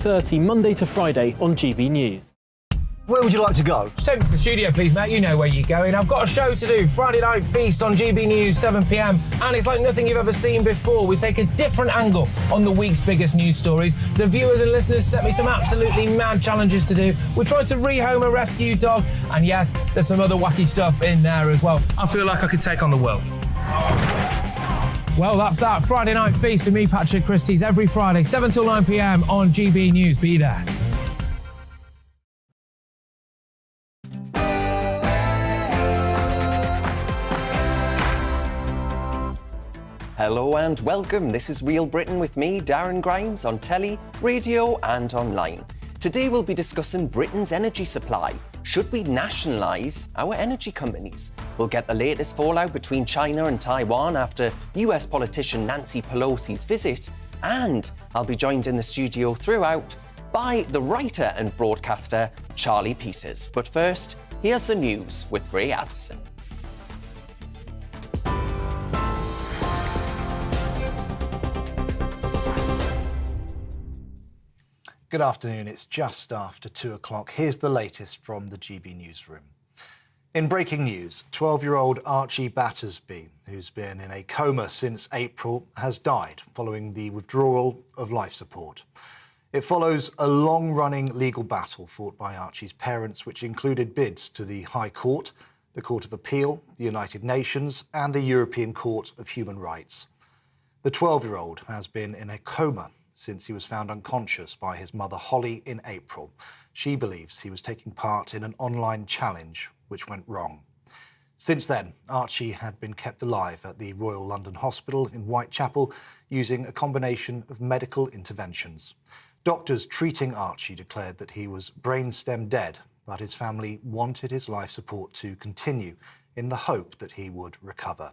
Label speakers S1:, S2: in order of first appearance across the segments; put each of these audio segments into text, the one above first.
S1: 2:30 Monday to Friday on GB News.
S2: Where would you like to go?
S3: Just take me to the studio, please, mate. You know where you're going. I've got a show to do. Friday Night Feast on GB News, 7 p.m. And it's like nothing you've ever seen before. We take a different angle on the week's biggest news stories. The viewers and listeners set me some absolutely mad challenges to do. We tried to rehome a rescue dog. And yes, there's some other wacky stuff in there as well. I feel like I could take on the world. Well, that's that. Friday Night Feast with me, Patrick Christie's, every Friday, 7 till 9 p.m. on GB News. Be there.
S4: Hello and welcome. This is Real Britain with me, Darren Grimes, on telly, radio and online. Today we'll be discussing Britain's energy supply. Should we nationalise our energy companies? We'll get the latest fallout between China and Taiwan after US politician Nancy Pelosi's visit. And I'll be joined in the studio throughout by the writer and broadcaster Charlie Peters. But first, here's the news with Ray Addison.
S2: Good afternoon, it's just after 2 o'clock. Here's the latest from the GB newsroom. In breaking news, 12-year-old Archie Battersby, who's been in a coma since April, has died following the withdrawal of life support. It follows a long-running legal battle fought by Archie's parents, which included bids to the High Court, the Court of Appeal, the United Nations and the European Court of Human Rights. The 12-year-old has been in a coma since he was found unconscious by his mother Holly in April. She believes he was taking part in an online challenge which went wrong. Since then, Archie had been kept alive at the Royal London Hospital in Whitechapel using a combination of medical interventions. Doctors treating Archie declared that he was brainstem dead, but his family wanted his life support to continue in the hope that he would recover.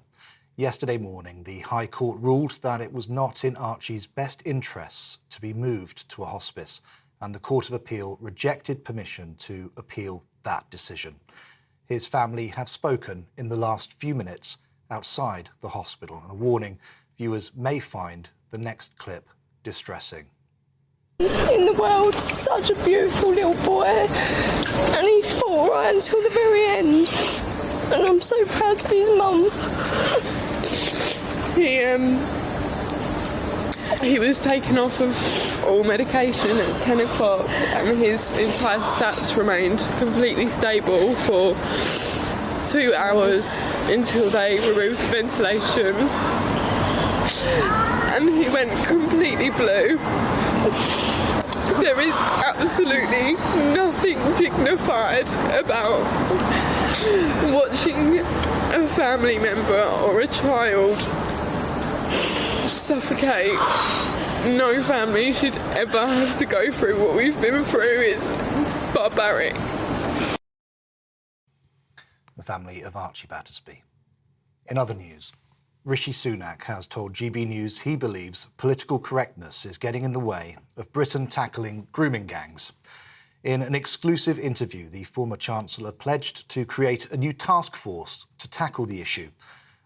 S2: Yesterday morning, the High Court ruled that it was not in Archie's best interests to be moved to a hospice, and the Court of Appeal rejected permission to appeal that decision. His family have spoken in the last few minutes outside the hospital, and a warning viewers may find the next clip distressing.
S5: In the world, such a beautiful little boy, and he fought right until the very end, and I'm so proud to be his mum.
S6: He was taken off of all medication at 10 o'clock and his entire stats remained completely stable for 2 hours until they removed the ventilation, and he went completely blue. There is absolutely nothing dignified about watching a family member or a child suffocate. No family should ever have to go through what we've been through. It's barbaric.
S2: The family of Archie Battersby. In other news, Rishi Sunak has told GB News he believes political correctness is getting in the way of Britain tackling grooming gangs. In an exclusive interview, the former Chancellor pledged to create a new task force to tackle the issue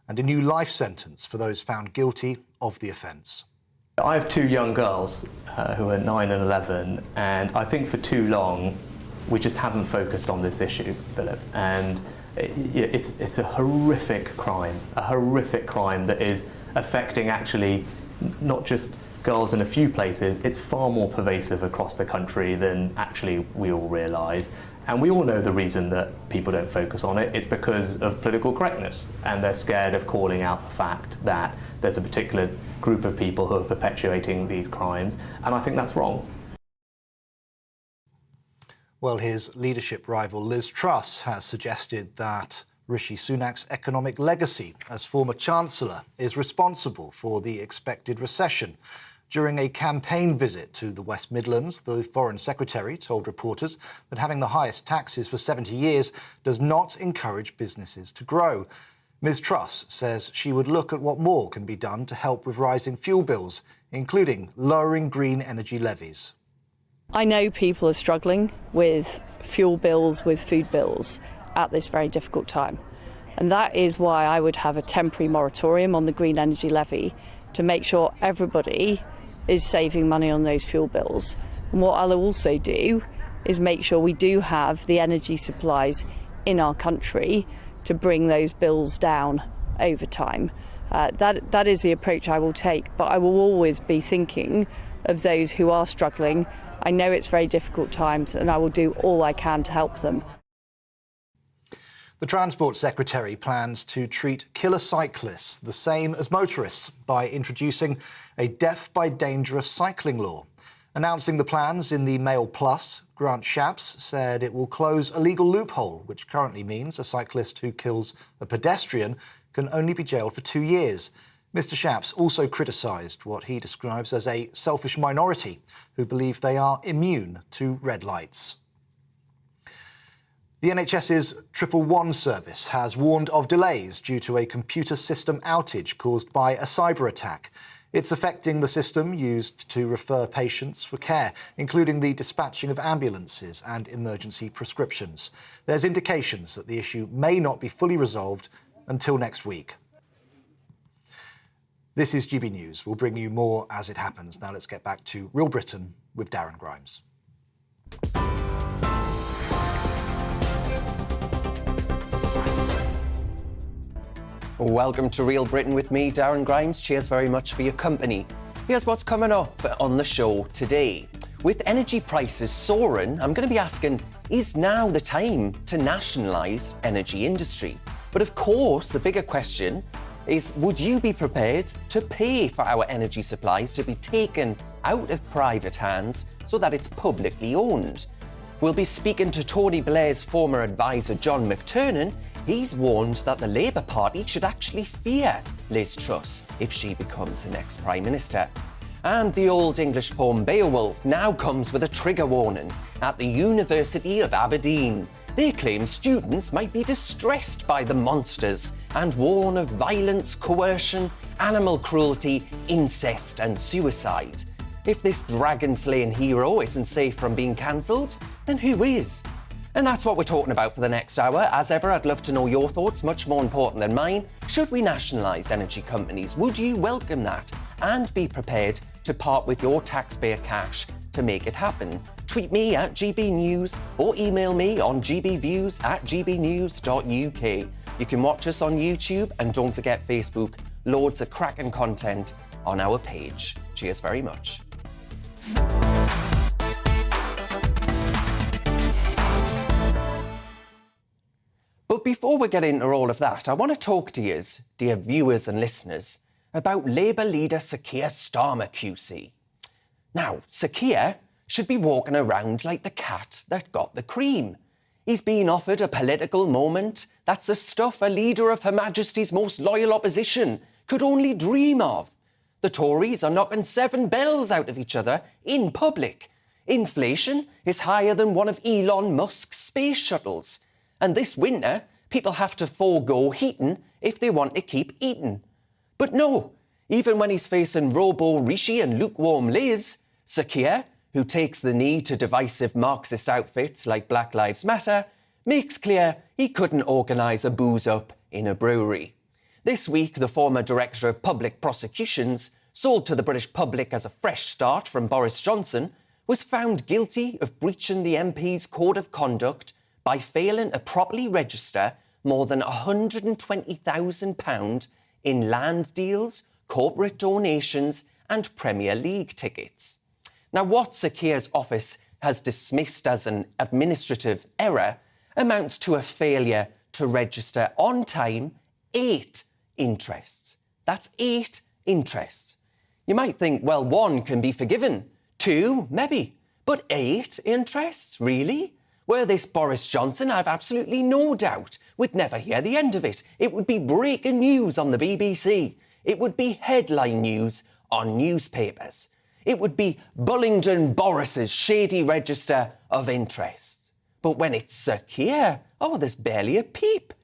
S2: and a new life sentence for those found guilty of the offence.
S7: I have 2 young girls who are 9 and 11, and I think for too long we just haven't focused on this issue, Philip. And it's a horrific crime that is affecting actually not just girls in a few places, it's far more pervasive across the country than actually we all realise. And we all know the reason that people don't focus on it. It's because of political correctness, and they're scared of calling out the fact that there's a particular group of people who are perpetuating these crimes, and I think that's wrong.
S2: Well, his leadership rival Liz Truss has suggested that Rishi Sunak's economic legacy as former Chancellor is responsible for the expected recession. During a campaign visit to the West Midlands, the Foreign Secretary told reporters that having the highest taxes for 70 years does not encourage businesses to grow. Ms Truss says she would look at what more can be done to help with rising fuel bills, including lowering green energy levies.
S5: I know people are struggling with fuel bills, with food bills at this very difficult time. And that is why I would have a temporary moratorium on the green energy levy to make sure everybody is saving money on those fuel bills. And what I'll also do is make sure we do have the energy supplies in our country to bring those bills down over time. That is the approach I will take, but I will always be thinking of those who are struggling. I know it's very difficult times, and I will do all I can to help them.
S2: The Transport Secretary plans to treat killer cyclists the same as motorists by introducing a death by dangerous cycling law. Announcing the plans in the Mail Plus, Grant Shapps said it will close a legal loophole, which currently means a cyclist who kills a pedestrian can only be jailed for 2 years. Mr Shapps also criticised what he describes as a selfish minority who believe they are immune to red lights. The NHS's 111 service has warned of delays due to a computer system outage caused by a cyber attack. It's affecting the system used to refer patients for care, including the dispatching of ambulances and emergency prescriptions. There's indications that the issue may not be fully resolved until next week. This is GB News. We'll bring you more as it happens. Now let's get back to Real Britain with Darren Grimes.
S4: Welcome to Real Britain with me, Darren Grimes. Cheers very much for your company. Here's what's coming up on the show today. With energy prices soaring, I'm going to be asking, is now the time to nationalise energy industry? But of course, the bigger question is, would you be prepared to pay for our energy supplies to be taken out of private hands so that it's publicly owned? We'll be speaking to Tony Blair's former advisor, John McTernan. He's warned that the Labour Party should actually fear Liz Truss if she becomes the next Prime Minister. And the Old English poem Beowulf now comes with a trigger warning at the University of Aberdeen. They claim students might be distressed by the monsters and warn of violence, coercion, animal cruelty, incest and suicide. If this dragon-slaying hero isn't safe from being cancelled, then who is? And that's what we're talking about for the next hour. As ever, I'd love to know your thoughts, much more important than mine. Should we nationalise energy companies? Would you welcome that? And be prepared to part with your taxpayer cash to make it happen? Tweet me at GBNews or email me on gbviews@gbnews.uk. You can watch us on YouTube and don't forget Facebook. Loads of cracking content on our page. Cheers very much. But before we get into all of that, I want to talk to you, dear viewers and listeners, about Labour leader Sir Keir Starmer QC. Now, Sir Keir should be walking around like the cat that got the cream. He's been offered a political moment that's the stuff a leader of Her Majesty's most loyal opposition could only dream of. The Tories are knocking 7 bells out of each other in public. Inflation is higher than one of Elon Musk's space shuttles. And this winter, people have to forego heating if they want to keep eating. But no, even when he's facing Robo Rishi and lukewarm Liz, Sir Keir, who takes the knee to divisive Marxist outfits like Black Lives Matter, makes clear he couldn't organise a booze-up in a brewery. This week, the former Director of Public Prosecutions, sold to the British public as a fresh start from Boris Johnson, was found guilty of breaching the MP's code of conduct by failing to properly register more than £120,000 in land deals, corporate donations and Premier League tickets. Now, what Sir Keir's office has dismissed as an administrative error amounts to a failure to register on time 8 interests. That's 8 interests. You might think, well, 1 can be forgiven, 2 maybe, but 8 interests, really? Were this Boris Johnson, I've absolutely no doubt we'd never hear the end of it. It would be breaking news on the BBC. It would be headline news on newspapers. It would be Bullingdon Boris's shady register of interests. But when it's Sir Keir, there's barely a peep.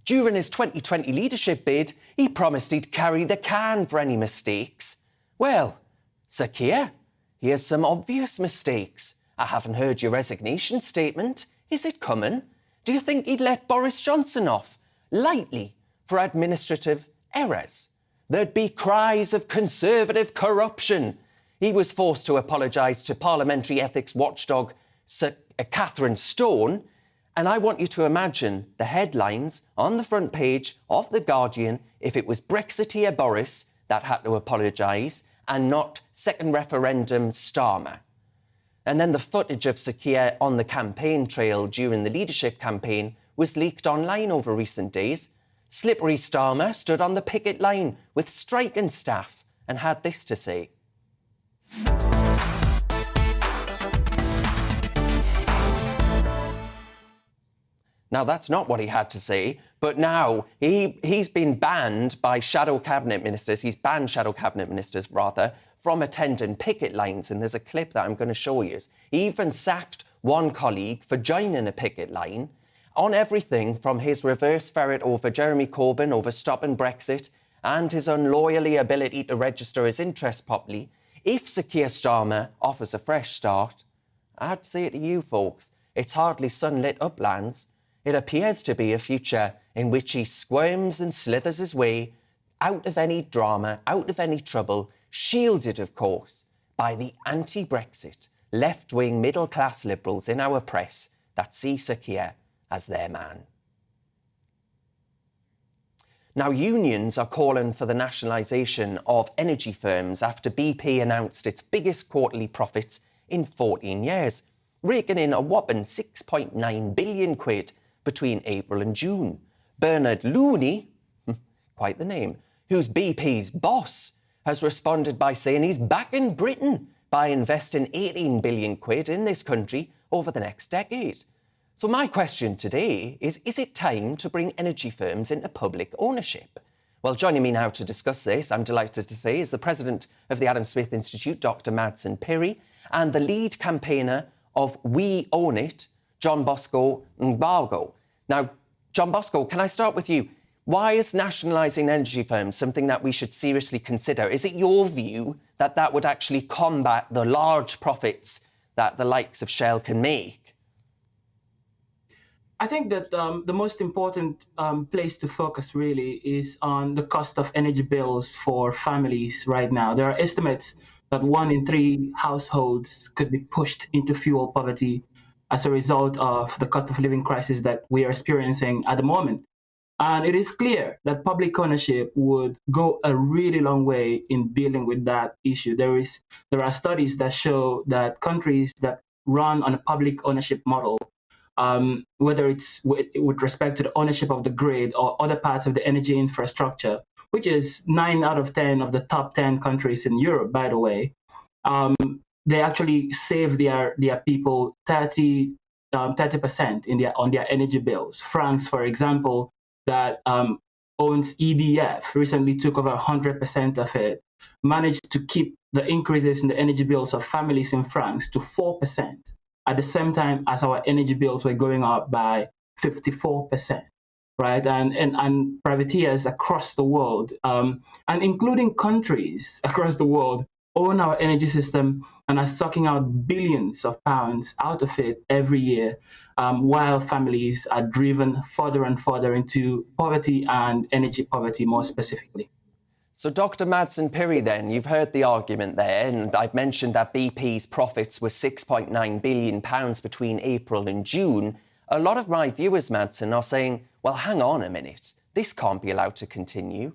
S4: During his 2020 leadership bid, he promised he'd carry the can for any mistakes. Well, Sir Keir, here's some obvious mistakes. I haven't heard your resignation statement. Is it coming? Do you think he'd let Boris Johnson off lightly for administrative errors? There'd be cries of Conservative corruption. He was forced to apologise to parliamentary ethics watchdog Sir Catherine Stone. And I want you to imagine the headlines on the front page of The Guardian if it was Brexiteer Boris that had to apologise and not second referendum Starmer. And then the footage of Sir Keir on the campaign trail during the leadership campaign was leaked online over recent days. Slippery Starmer stood on the picket line with striking staff and had this to say. Now, that's not what he had to say, but now he's been banned by shadow cabinet ministers. He's banned shadow cabinet ministers, rather, from attending picket lines. And there's a clip that I'm going to show you. He even sacked one colleague for joining a picket line on everything from his reverse ferret over Jeremy Corbyn over stopping Brexit and his unloyally ability to register his interests properly. If Sir Keir Starmer offers a fresh start, I'd say to you folks, it's hardly sunlit uplands. It appears to be a future in which he squirms and slithers his way out of any drama, out of any trouble, shielded, of course, by the anti-Brexit, left-wing, middle-class liberals in our press that see Sir Keir as their man. Now, unions are calling for the nationalisation of energy firms after BP announced its biggest quarterly profits in 14 years, raking in a whopping 6.9 billion quid between April and June. Bernard Looney, quite the name, who's BP's boss, has responded by saying he's backing Britain by investing 18 billion quid in this country over the next decade. So my question today is it time to bring energy firms into public ownership? Well, joining me now to discuss this, I'm delighted to say, is the president of the Adam Smith Institute, Dr. Madsen Piri, and the lead campaigner of We Own It, John Bosco Mbargo. Now, John Bosco, can I start with you? Why is nationalising energy firms something that we should seriously consider? Is it your view that that would actually combat the large profits that the likes of Shell can make?
S8: I think that the most important place to focus really is on the cost of energy bills for families right now. There are estimates that 1 in 3 households could be pushed into fuel poverty as a result of the cost of living crisis that we are experiencing at the moment. And it is clear that public ownership would go a really long way in dealing with that issue. There are studies that show that countries that run on a public ownership model, whether it's with respect to the ownership of the grid or other parts of the energy infrastructure, which is 9 out of 10 of the top 10 countries in Europe, by the way, they actually save their people 30% on their energy bills. France, for example, that owns EDF, recently took over 100% of it, managed to keep the increases in the energy bills of families in France to 4%, at the same time as our energy bills were going up by 54%, right? And privateers across the world, and including countries across the world, own our energy system and are sucking out billions of pounds out of it every year, while families are driven further and further into poverty and energy poverty more specifically.
S4: So, Dr. Madsen Piri, then, you've heard the argument there, and I've mentioned that BP's profits were £6.9 billion between April and June. A lot of my viewers, Madsen, are saying, well, hang on a minute, this can't be allowed to continue.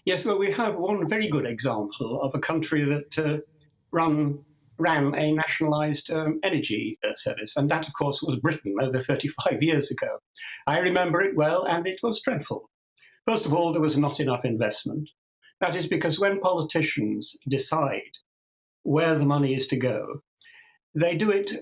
S9: Yes, well, we have one very good example of a country that ran a nationalised energy service, and that, of course, was Britain over 35 years ago. I remember it well, and it was dreadful. First of all, there was not enough investment. That is because when politicians decide where the money is to go, they do it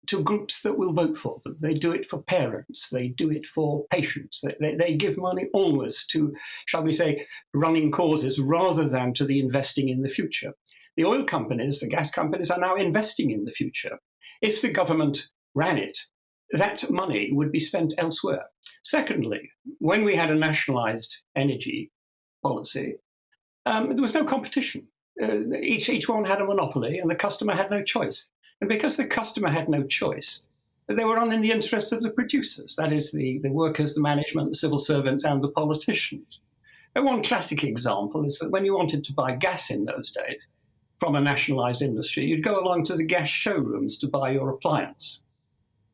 S9: to groups that will vote for them. They do it for parents. They do it for patients. They give money always to, shall we say, running causes rather than to the investing in the future. The oil companies, the gas companies are now investing in the future. If the government ran it, that money would be spent elsewhere. Secondly, when we had a nationalised energy policy, there was no competition. Each one had a monopoly and the customer had no choice. And because the customer had no choice, they were on in the interests of the producers, that is the workers, the management, the civil servants and the politicians. One classic example is that when you wanted to buy gas in those days from a nationalised industry, you'd go along to the gas showrooms to buy your appliance.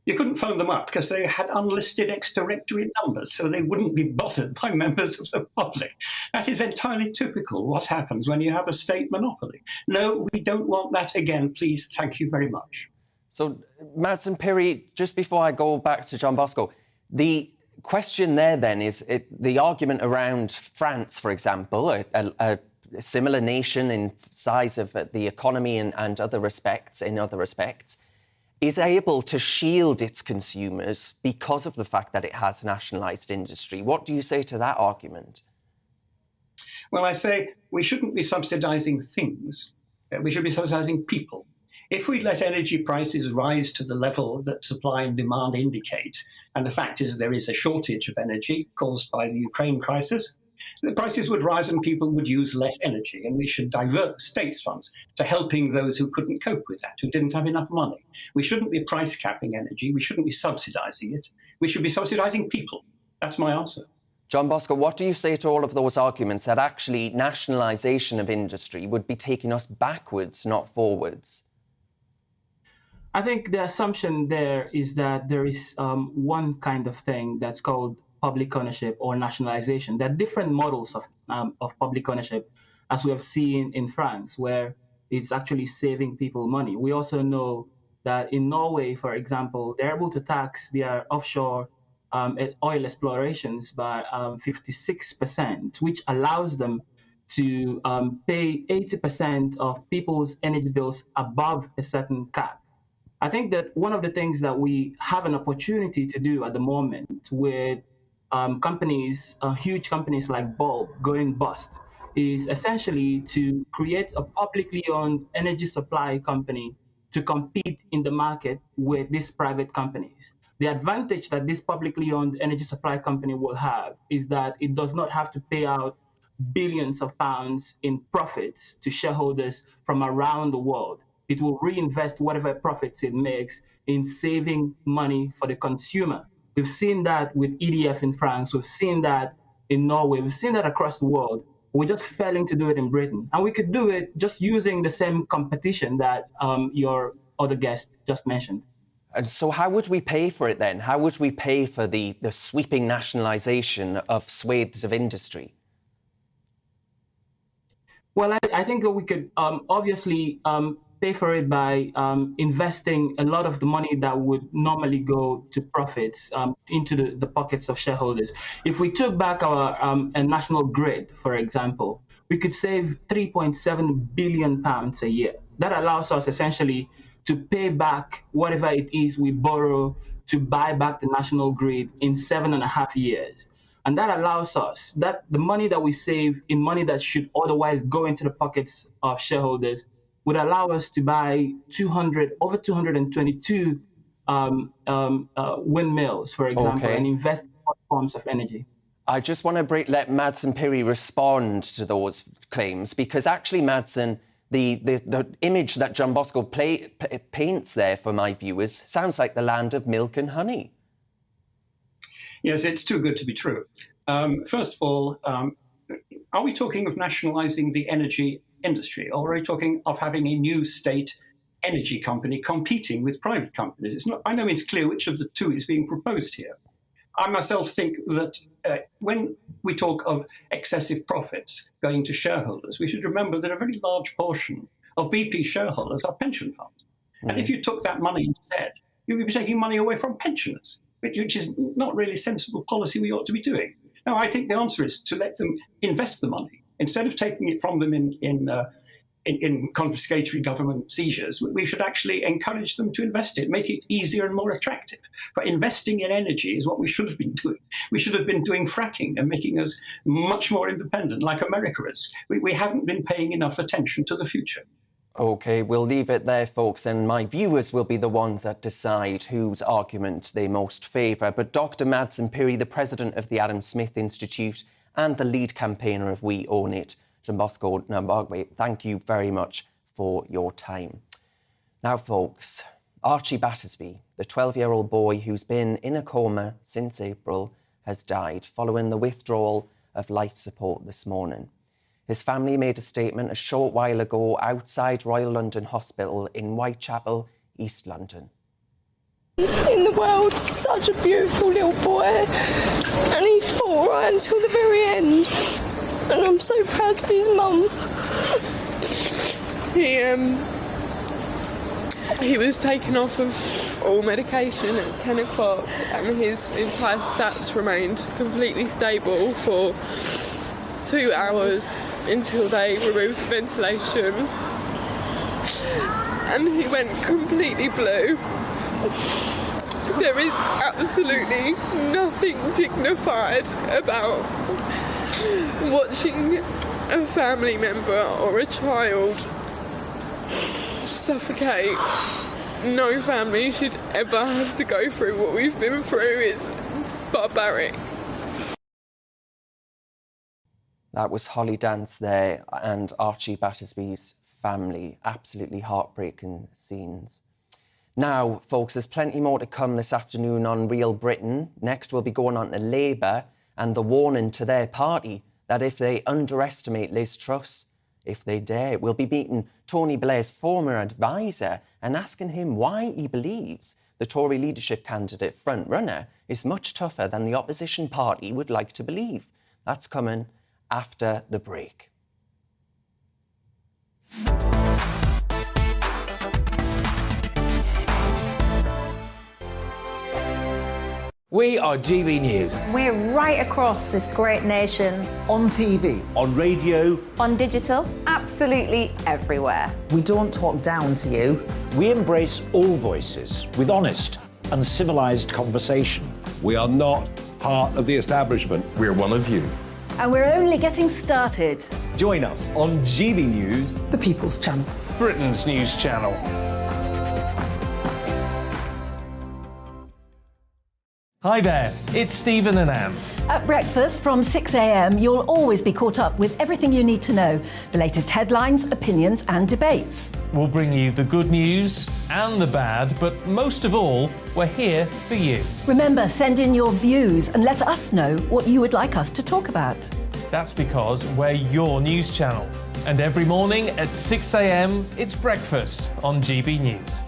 S9: You couldn't phone them up because they had unlisted ex-directory numbers, so they wouldn't be bothered by members of the public. That is entirely typical what happens when you have a state monopoly. No, we don't want that again, please. Thank you very much.
S4: So, Madsen Piri, just before I go back to John Bosco, the question there then is the argument around France, for example, a similar nation in size of the economy and in other respects, is able to shield its consumers because of the fact that it has nationalised industry. What do you say to that argument?
S9: Well, I say we shouldn't be subsidising things. We should be subsidising people. If we let energy prices rise to the level that supply and demand indicate, and the fact is there is a shortage of energy caused by the Ukraine crisis, the prices would rise and people would use less energy, and we should divert the state's funds to helping those who couldn't cope with that, who didn't have enough money. We shouldn't be price capping energy. We shouldn't be subsidising it. We should be subsidising people. That's my answer.
S4: John Bosco, what do you say to all of those arguments that actually nationalisation of industry would be taking us backwards, not forwards?
S8: I think the assumption there is that there is one kind of thing that's called public ownership or nationalization. There are different models of public ownership, as we have seen in France, where it's actually saving people money. We also know that in Norway, for example, they're able to tax their offshore oil explorations by 56%, which allows them to pay 80% of people's energy bills above a certain cap. I think that one of the things that we have an opportunity to do at the moment with companies, huge companies like Bulb going bust, is essentially to create a publicly owned energy supply company to compete in the market with these private companies. The advantage that this publicly owned energy supply company will have is that it does not have to pay out billions of pounds in profits to shareholders from around the world. It will reinvest whatever profits it makes in saving money for the consumer. We've seen that with EDF in France. We've seen that in Norway. We've seen that across the world. We're just failing to do it in Britain. And we could do it just using the same competition that your other guest just mentioned.
S4: And so how would we pay for it then? How would we pay for the sweeping nationalisation of swathes of industry?
S8: Well, I think that we could obviously pay for it by investing a lot of the money that would normally go to profits into the pockets of shareholders. If we took back our a national grid, for example, we could save £3.7 billion a year. That allows us essentially to pay back whatever it is we borrow to buy back the national grid in 7.5 years. And that allows us, that the money that we save in money that should otherwise go into the pockets of shareholders would allow us to buy over 222 windmills, for example, and invest in other forms of energy.
S4: I just want to let Madsen Piri respond to those claims, because actually, Madsen, the image that John Bosco paints there for my viewers sounds like the land of milk and honey.
S9: Yes, it's too good to be true. First of all, are we talking of nationalising the energy industry, or are we talking of having a new state energy company competing with private companies? It's not by no means clear which of the two is being proposed here. I myself think that when we talk of excessive profits going to shareholders, we should remember that a very large portion of BP shareholders are pension funds. And if you took that money instead, you would be taking money away from pensioners, which is not really sensible policy we ought to be doing. No, I think the answer is to let them invest the money. Instead of taking it from them in confiscatory government seizures, we should actually encourage them to invest it, make it easier and more attractive. But investing in energy is what we should have been doing. We should have been doing fracking and making us much more independent, like America is. We haven't been paying enough attention to the future.
S4: OK, we'll leave it there, folks, and my viewers will be the ones that decide whose argument they most favour. But Dr. Madsen Piri, the president of the Adam Smith Institute and the lead campaigner of We Own It, John Bosco Nambagwe, thank you very much for your time. Now, folks, Archie Battersby, the 12-year-old boy who's been in a coma since April, has died following the withdrawal of life support this morning. His family made a statement a short while ago outside Royal London Hospital in Whitechapel, East London.
S6: In the world, such a beautiful little boy, and he fought right until the very end, and I'm so proud to be his mum. He was taken off of all medication at 10 o'clock, and his entire stats remained completely stable for 2 hours until they removed the ventilation, and he went completely blue. There is absolutely nothing dignified about watching a family member or a child suffocate. No family should ever have to go through what we've been through. It's barbaric.
S4: That was Holly Dance there and Archie Battersby's family. Absolutely heartbreaking scenes. Now, folks, there's plenty more to come this afternoon on Real Britain. Next, we'll be going on to Labour and the warning to their party that if they underestimate Liz Truss, if they dare, we'll be meeting Tony Blair's former advisor and asking him why he believes the Tory leadership candidate front-runner is much tougher than the opposition party would like to believe. That's coming after the break.
S3: We are GB News.
S10: We're right across this great nation.
S11: On TV, on radio,
S10: On digital, absolutely everywhere.
S11: we don't talk down to you.
S12: We embrace all voices with honest and civilised conversation.
S13: We are not part of the establishment. We're one of you.
S10: And we're only getting started.
S14: Join us on GB News,
S11: The People's Channel.
S12: Britain's news channel.
S14: Hi there, it's Stephen and Anne.
S10: At breakfast from 6 a.m, you'll always be caught up with everything you need to know. The latest headlines, opinions and debates.
S14: We'll bring you the good news and the bad, but most of all, we're here for you.
S10: Remember, send in your views and let us know what you would like us to talk about.
S14: That's because we're your news channel. And every morning at 6 a.m, it's breakfast on GB News.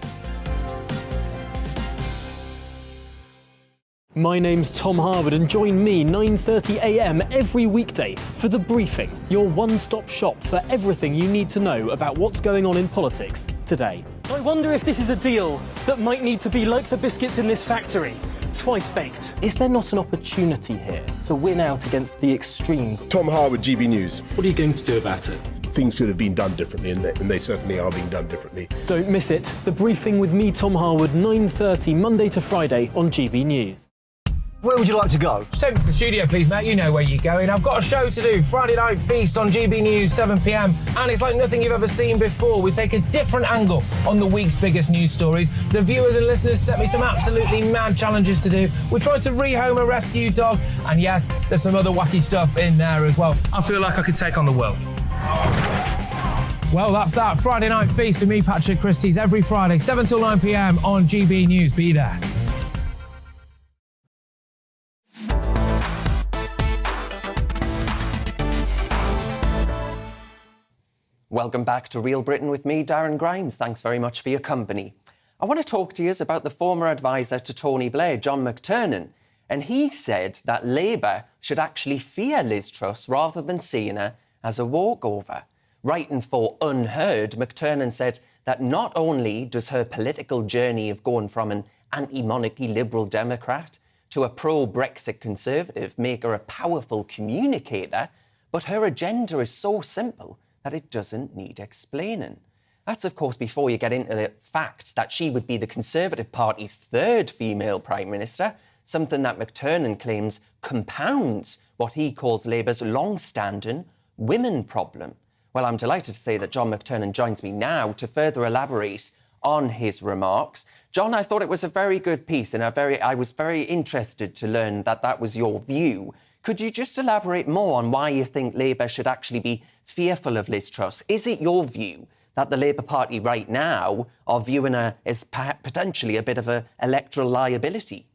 S1: My name's Tom Harwood and join me 9:30 a.m. every weekday for The Briefing, your one-stop shop for everything you need to know about what's going on in politics today.
S15: I wonder if this is a deal that might need to be like the biscuits in this factory, twice baked.
S1: Is there not an opportunity here to win out against the extremes?
S13: Tom Harwood, GB News.
S15: What are you going to do about it?
S13: Things should have been done differently, and they certainly are being done differently.
S1: Don't miss it. The Briefing with me, Tom Harwood, 9:30 Monday to Friday on GB News.
S2: Where would you like to go?
S3: Just take me to the studio, please, Matt. You know where you're going. I've got a show to do. Friday Night Feast on GB News, 7 p.m. And it's like nothing you've ever seen before. We take a different angle on the week's biggest news stories. The viewers and listeners set me some absolutely mad challenges to do. We tried to rehome a rescue dog. And yes, there's some other wacky stuff in there as well. I feel like I could take on the world. Well, that's that. Friday Night Feast with me, Patrick Christie's, every Friday, 7 till 9 p.m. on GB News. Be there.
S4: Welcome back to Real Britain with me, Darren Grimes. Thanks very much for your company. I want to talk to you about the former advisor to Tony Blair, John McTernan. And he said that Labour should actually fear Liz Truss rather than seeing her as a walkover. Writing for Unheard, McTernan said that not only does her political journey of going from an anti-monarchy Liberal Democrat to a pro-Brexit Conservative make her a powerful communicator, but her agenda is so simple that it doesn't need explaining. That's, of course, before you get into the fact that she would be the Conservative Party's third female Prime Minister, something that McTernan claims compounds what he calls Labour's long-standing women problem. Well, I'm delighted to say that John McTernan joins me now to further elaborate on his remarks. John, I thought it was a very good piece, and I was very interested to learn that that was your view. Could you just elaborate more on why you think Labour should actually be fearful of Liz Truss? Is it your view that the Labour Party right now are viewing her as potentially a bit of an electoral liability?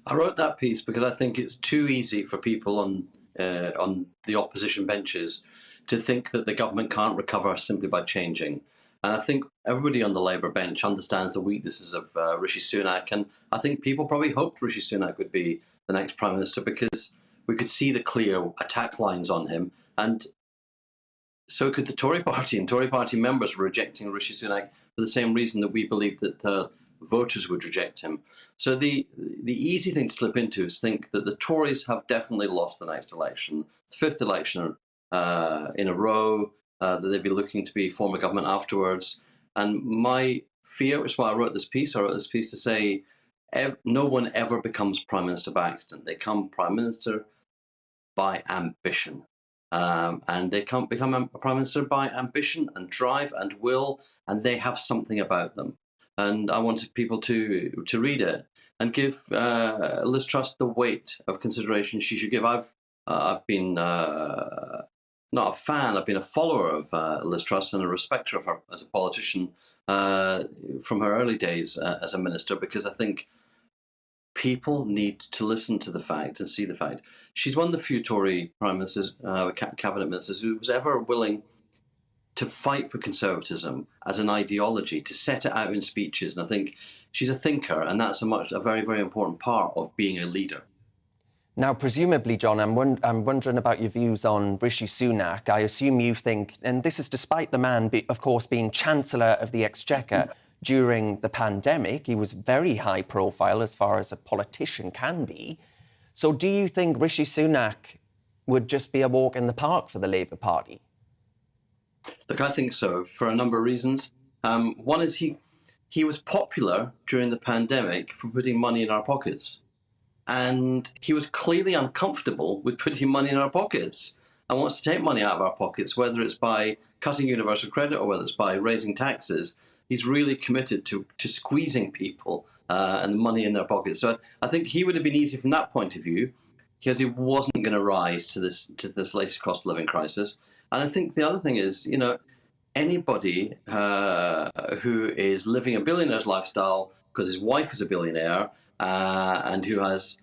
S16: I wrote that piece because I think it's too easy for people on the opposition benches to think that the government can't recover simply by changing. And I think everybody on the Labour bench understands the weaknesses of Rishi Sunak, and I think people probably hoped Rishi Sunak would be the next Prime Minister because we could see the clear attack lines on him, and so could the Tory party, and Tory party members were rejecting Rishi Sunak for the same reason that we believed that voters would reject him. So the easy thing to slip into is think that the Tories have definitely lost the next election, the fifth election in a row, that they'd be looking to form a government afterwards. And my fear, which is why I wrote this piece to say no one ever becomes Prime Minister by accident. They become Prime Minister by ambition. And they can't become a Prime Minister by ambition and drive and will, and they have something about them. And I wanted people to read it and give Liz Truss the weight of consideration she should give. I've been not a fan, I've been a follower of Liz Truss and a respecter of her as a politician from her early days as a minister, because I think people need to listen to the fact and see the fact. She's one of the few Tory prime ministers, cabinet ministers, who was ever willing to fight for conservatism as an ideology, to set it out in speeches. And I think she's a thinker, and that's a very, very important part of being a leader.
S4: Now, presumably, John, I'm wondering about your views on Rishi Sunak. I assume you think, and this is despite the man, of course, being Chancellor of the Exchequer during the pandemic. He was very high profile as far as a politician can be. So do you think Rishi Sunak would just be a walk in the park for the Labour Party?
S16: Look, I think so, for a number of reasons. One is he was popular during the pandemic for putting money in our pockets. And he was clearly uncomfortable with putting money in our pockets and wants to take money out of our pockets, whether it's by cutting universal credit or whether it's by raising taxes. He's really committed to squeezing people and money in their pockets. So I think he would have been easy from that point of view, because he wasn't going to rise to this latest cost of living crisis. And I think the other thing is, anybody who is living a billionaire's lifestyle because his wife is a billionaire and who has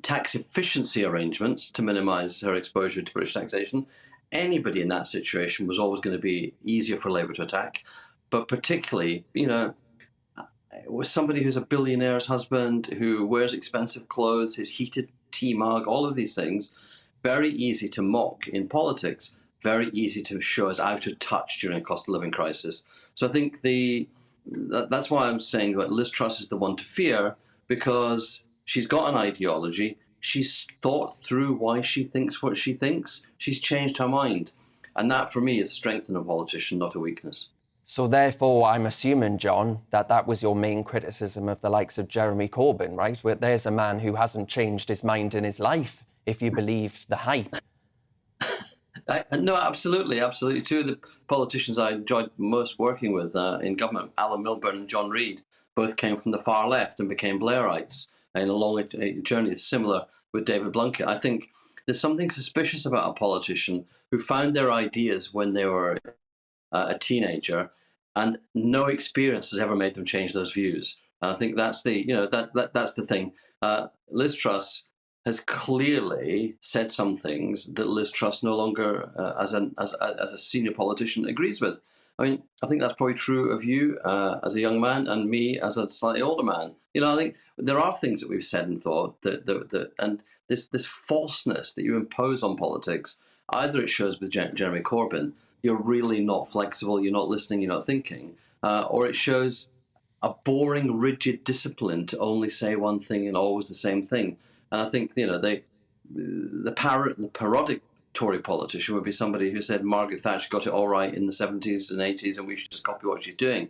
S16: tax efficiency arrangements to minimise her exposure to British taxation, anybody in that situation was always going to be easier for Labour to attack. But particularly, with somebody who's a billionaire's husband, who wears expensive clothes, his heated tea mug, all of these things, very easy to mock in politics, very easy to show as out of touch during a cost of living crisis. So I think that's why I'm saying that Liz Truss is the one to fear, because she's got an ideology, she's thought through why she thinks what she thinks, she's changed her mind. And that, for me, is a strength in a politician, not a weakness.
S4: So therefore, I'm assuming, John, that was your main criticism of the likes of Jeremy Corbyn, right? Where there's a man who hasn't changed his mind in his life, if you believe the hype.
S16: No, absolutely. Two of the politicians I enjoyed most working with in government, Alan Milburn and John Reid, both came from the far left and became Blairites in a long journey similar with David Blunkett. I think there's something suspicious about a politician who found their ideas when they were a teenager, and no experience has ever made them change those views. And I think that's that's the thing. Liz Truss has clearly said some things that Liz Truss no longer, as a senior politician, agrees with. I mean, I think that's probably true of you as a young man, and me as a slightly older man. I think there are things that we've said and thought that and this falseness that you impose on politics. Either it shows with Jeremy Corbyn, you're really not flexible, you're not listening, you're not thinking, or it shows a boring, rigid discipline to only say one thing and always the same thing. And I think the parodic Tory politician would be somebody who said Margaret Thatcher got it all right in the 70s and 80s and we should just copy what she's doing.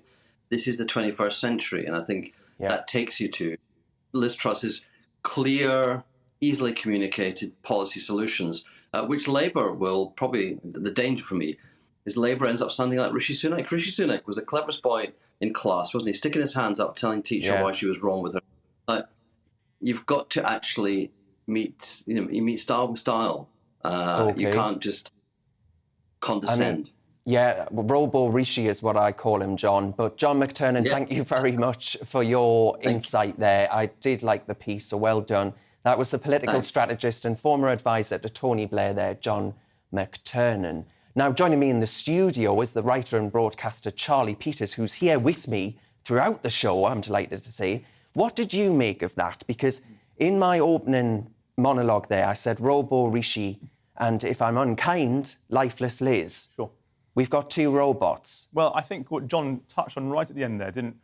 S16: This is the 21st century, and I think that takes you to Liz Truss's clear, easily communicated policy solutions, which Labour will probably, the danger for me is Labour ends up sounding like Rishi Sunak. Rishi Sunak was the cleverest boy in class, wasn't he? Sticking his hands up, telling teacher why she was wrong with her. You've got to actually meet, you meet style with style. You can't just condescend.
S4: Yeah, Robo Rishi is what I call him, John. But John McTernan, thank you very much for your insight there. I did like the piece, so well done. That was the political strategist and former advisor to Tony Blair there, John McTernan. Now, joining me in the studio is the writer and broadcaster Charlie Peters, who's here with me throughout the show, I'm delighted to say. What did you make of that? Because in my opening monologue there, I said Robo Rishi and, if I'm unkind, lifeless Liz.
S17: Sure.
S4: We've got two robots.
S17: Well, I think what John touched on right at the end there, didn't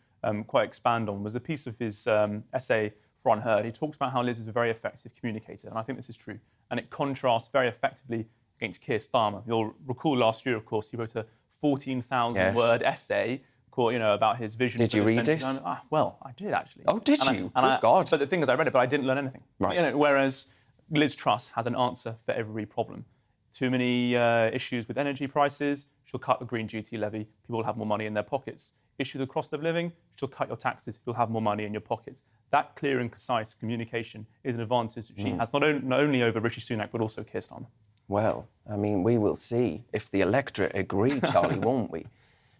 S17: quite expand on, was a piece of his essay for Unheard. He talks about how Liz is a very effective communicator, and I think this is true. And it contrasts very effectively against Keir Starmer. You'll recall last year, of course, he wrote a 14,000-word essay called, about his vision.
S4: Did you read it?
S17: Well, I did, actually.
S4: Oh, did you? Good God.
S17: But the thing is, I read it, but I didn't learn anything.
S4: Right.
S17: Whereas Liz Truss has an answer for every problem. Too many issues with energy prices, she'll cut the green duty levy, people will have more money in their pockets. Issues with cost of living, she'll cut your taxes, you'll have more money in your pockets. That clear and concise communication is an advantage that she has not only over Rishi Sunak, but also Keir Starmer.
S4: Well, I mean, we will see if the electorate agree, Charlie, won't we?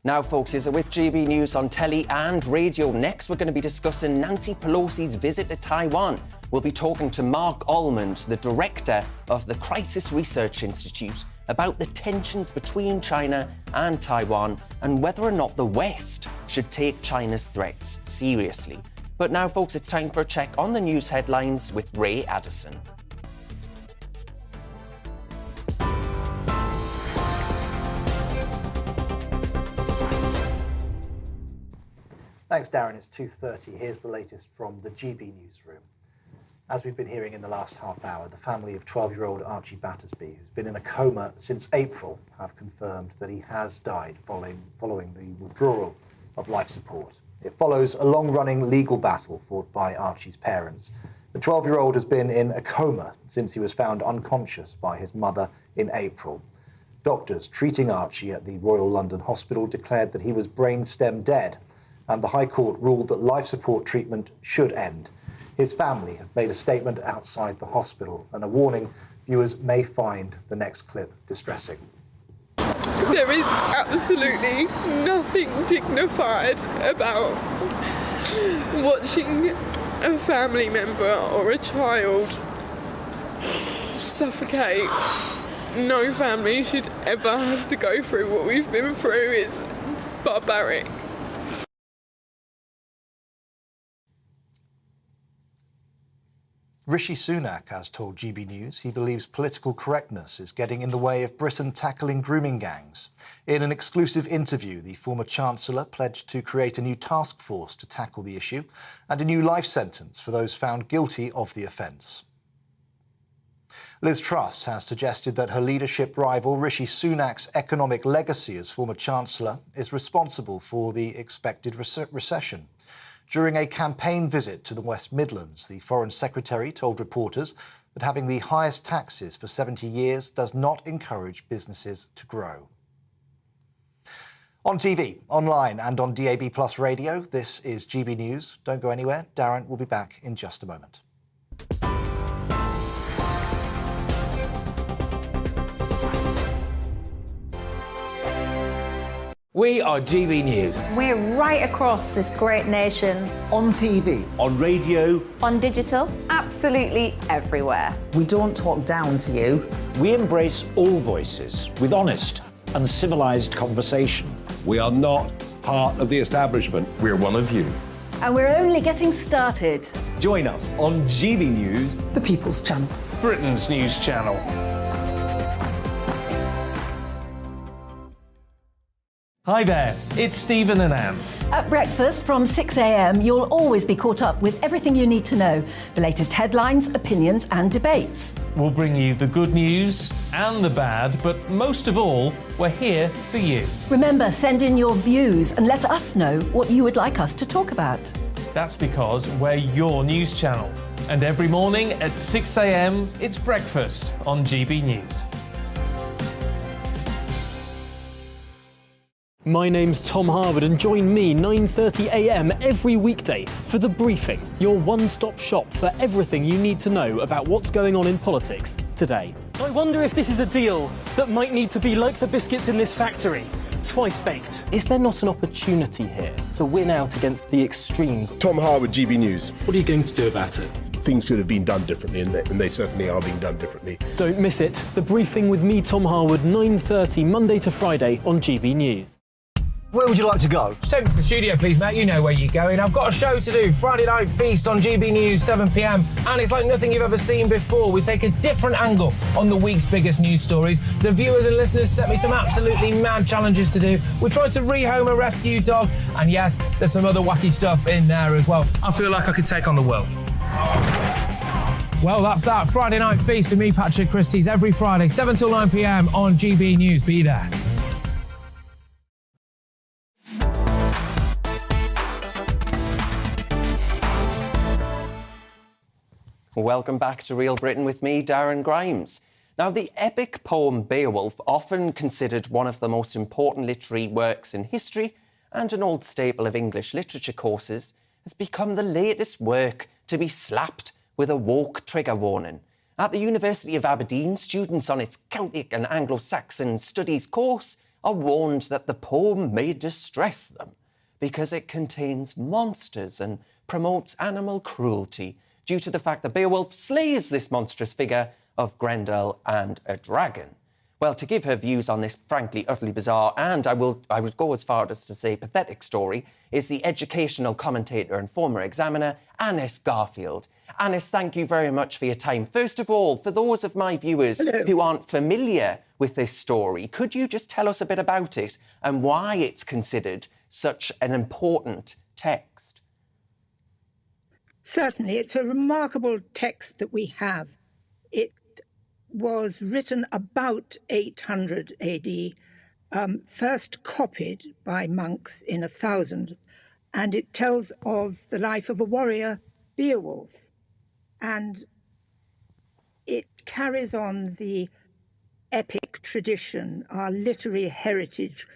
S4: Now, folks, is it with GB News on telly and radio? Next, we're going to be discussing Nancy Pelosi's visit to Taiwan. We'll be talking to Mark Almond, the director of the Crisis Research Institute, about the tensions between China and Taiwan and whether or not the West should take China's threats seriously. But now, folks, it's time for a check on the news headlines with Ray Addison.
S2: Thanks, Darren. It's 2:30. Here's the latest from the GB Newsroom. As we've been hearing in the last half hour, the family of 12-year-old Archie Battersby, who's been in a coma since April, have confirmed that he has died following the withdrawal of life support. It follows a long-running legal battle fought by Archie's parents. The 12-year-old has been in a coma since he was found unconscious by his mother in April. Doctors treating Archie at the Royal London Hospital declared that he was brainstem dead, and the High Court ruled that life support treatment should end. His family have made a statement outside the hospital and a warning viewers may find the next clip distressing.
S6: There is absolutely nothing dignified about watching a family member or a child suffocate. No family should ever have to go through what we've been through. It's barbaric.
S2: Rishi Sunak has told GB News he believes political correctness is getting in the way of Britain tackling grooming gangs. In an exclusive interview, the former Chancellor pledged to create a new task force to tackle the issue and a new life sentence for those found guilty of the offence. Liz Truss has suggested that her leadership rival Rishi Sunak's economic legacy as former Chancellor is responsible for the expected recession. During a campaign visit to the West Midlands, the Foreign Secretary told reporters that having the highest taxes for 70 years does not encourage businesses to grow. On TV, online and on DAB+ radio, this is GB News. Don't go anywhere. Darren will be back in just a moment.
S12: We are GB News.
S18: We're right across this great nation.
S11: On TV.
S12: On radio.
S18: On digital. Absolutely everywhere.
S11: We don't talk down to you.
S12: We embrace all voices with honest and civilised conversation.
S13: We are not part of the establishment. We're one of you.
S10: And we're only getting started.
S14: Join us on GB News,
S11: The People's Channel.
S14: Britain's news channel. Hi there, it's Stephen and Anne.
S10: At breakfast from 6 a.m, you'll always be caught up with everything you need to know, the latest headlines, opinions and debates.
S14: We'll bring you the good news and the bad, but most of all, we're here for you.
S10: Remember, send in your views and let us know what you would like us to talk about.
S14: That's because we're your news channel. And every morning at 6 a.m, it's breakfast on GB News.
S1: My name's Tom Harwood and join me 9:30 a.m. every weekday for The Briefing, your one-stop shop for everything you need to know about what's going on in politics today.
S15: I wonder if this is a deal that might need to be like the biscuits in this factory, twice baked.
S1: Is there not an opportunity here to win out against the extremes?
S13: Tom Harwood, GB News.
S1: What are you going to do about it?
S13: Things should have been done differently, and they certainly are being done differently.
S1: Don't miss it. The Briefing with me, Tom Harwood, 9:30 Monday to Friday on GB News.
S2: Where would you like to go?
S3: Just take me to the studio, please, mate. You know where you're going. I've got a show to do. Friday Night Feast on GB News, 7 p.m. And it's like nothing you've ever seen before. We take a different angle on the week's biggest news stories. The viewers and listeners set me some absolutely mad challenges to do. We tried to rehome a rescue dog. And yes, there's some other wacky stuff in there as well. I feel like I could take on the world. Well, that's that. Friday Night Feast with me, Patrick Christie's, every Friday, 7 till 9 p.m. on GB News. Be there.
S4: Welcome back to Real Britain with me, Darren Grimes. Now, the epic poem Beowulf, often considered one of the most important literary works in history and an old staple of English literature courses, has become the latest work to be slapped with a woke trigger warning. At the University of Aberdeen, students on its Celtic and Anglo-Saxon studies course are warned that the poem may distress them because it contains monsters and promotes animal cruelty, due to the fact that Beowulf slays this monstrous figure of Grendel and a dragon. Well, to give her views on this frankly utterly bizarre and I would go as far as to say pathetic story is the educational commentator and former examiner Anis Garfield. Anis, thank you very much for your time. First of all, for those of my viewers who aren't familiar with this story, could you just tell us a bit about it and why it's considered such an important text?
S19: Certainly, it's a remarkable text that we have. It was written about 800 AD, first copied by monks in 1000, and it tells of the life of a warrior, Beowulf, and it carries on the epic tradition, our literary heritage,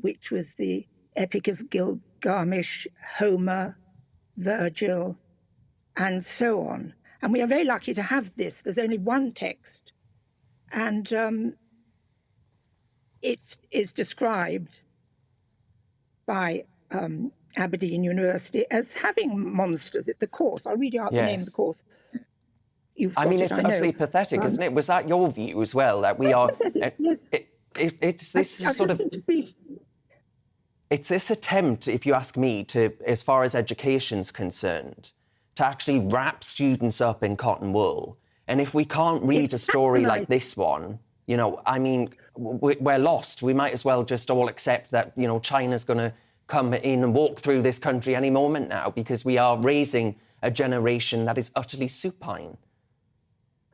S19: which was the Epic of Gilgamesh, Homer, Virgil, and so on. And we are very lucky to have this. There's only one text, and it is described by Aberdeen University as having monsters at the course. I'll read you out the name of the course. It's
S4: utterly pathetic, isn't it? Was that your view as well, that we are...
S19: Yes.
S4: It's this sort of... It's this attempt, if you ask me, to, as far as education's concerned, to actually wrap students up in cotton wool. And if we can't read a story like this one, you know, I mean, we're lost. We might as well just all accept that, you know, China's going to come in and walk through this country any moment now, because we are raising a generation that is utterly supine.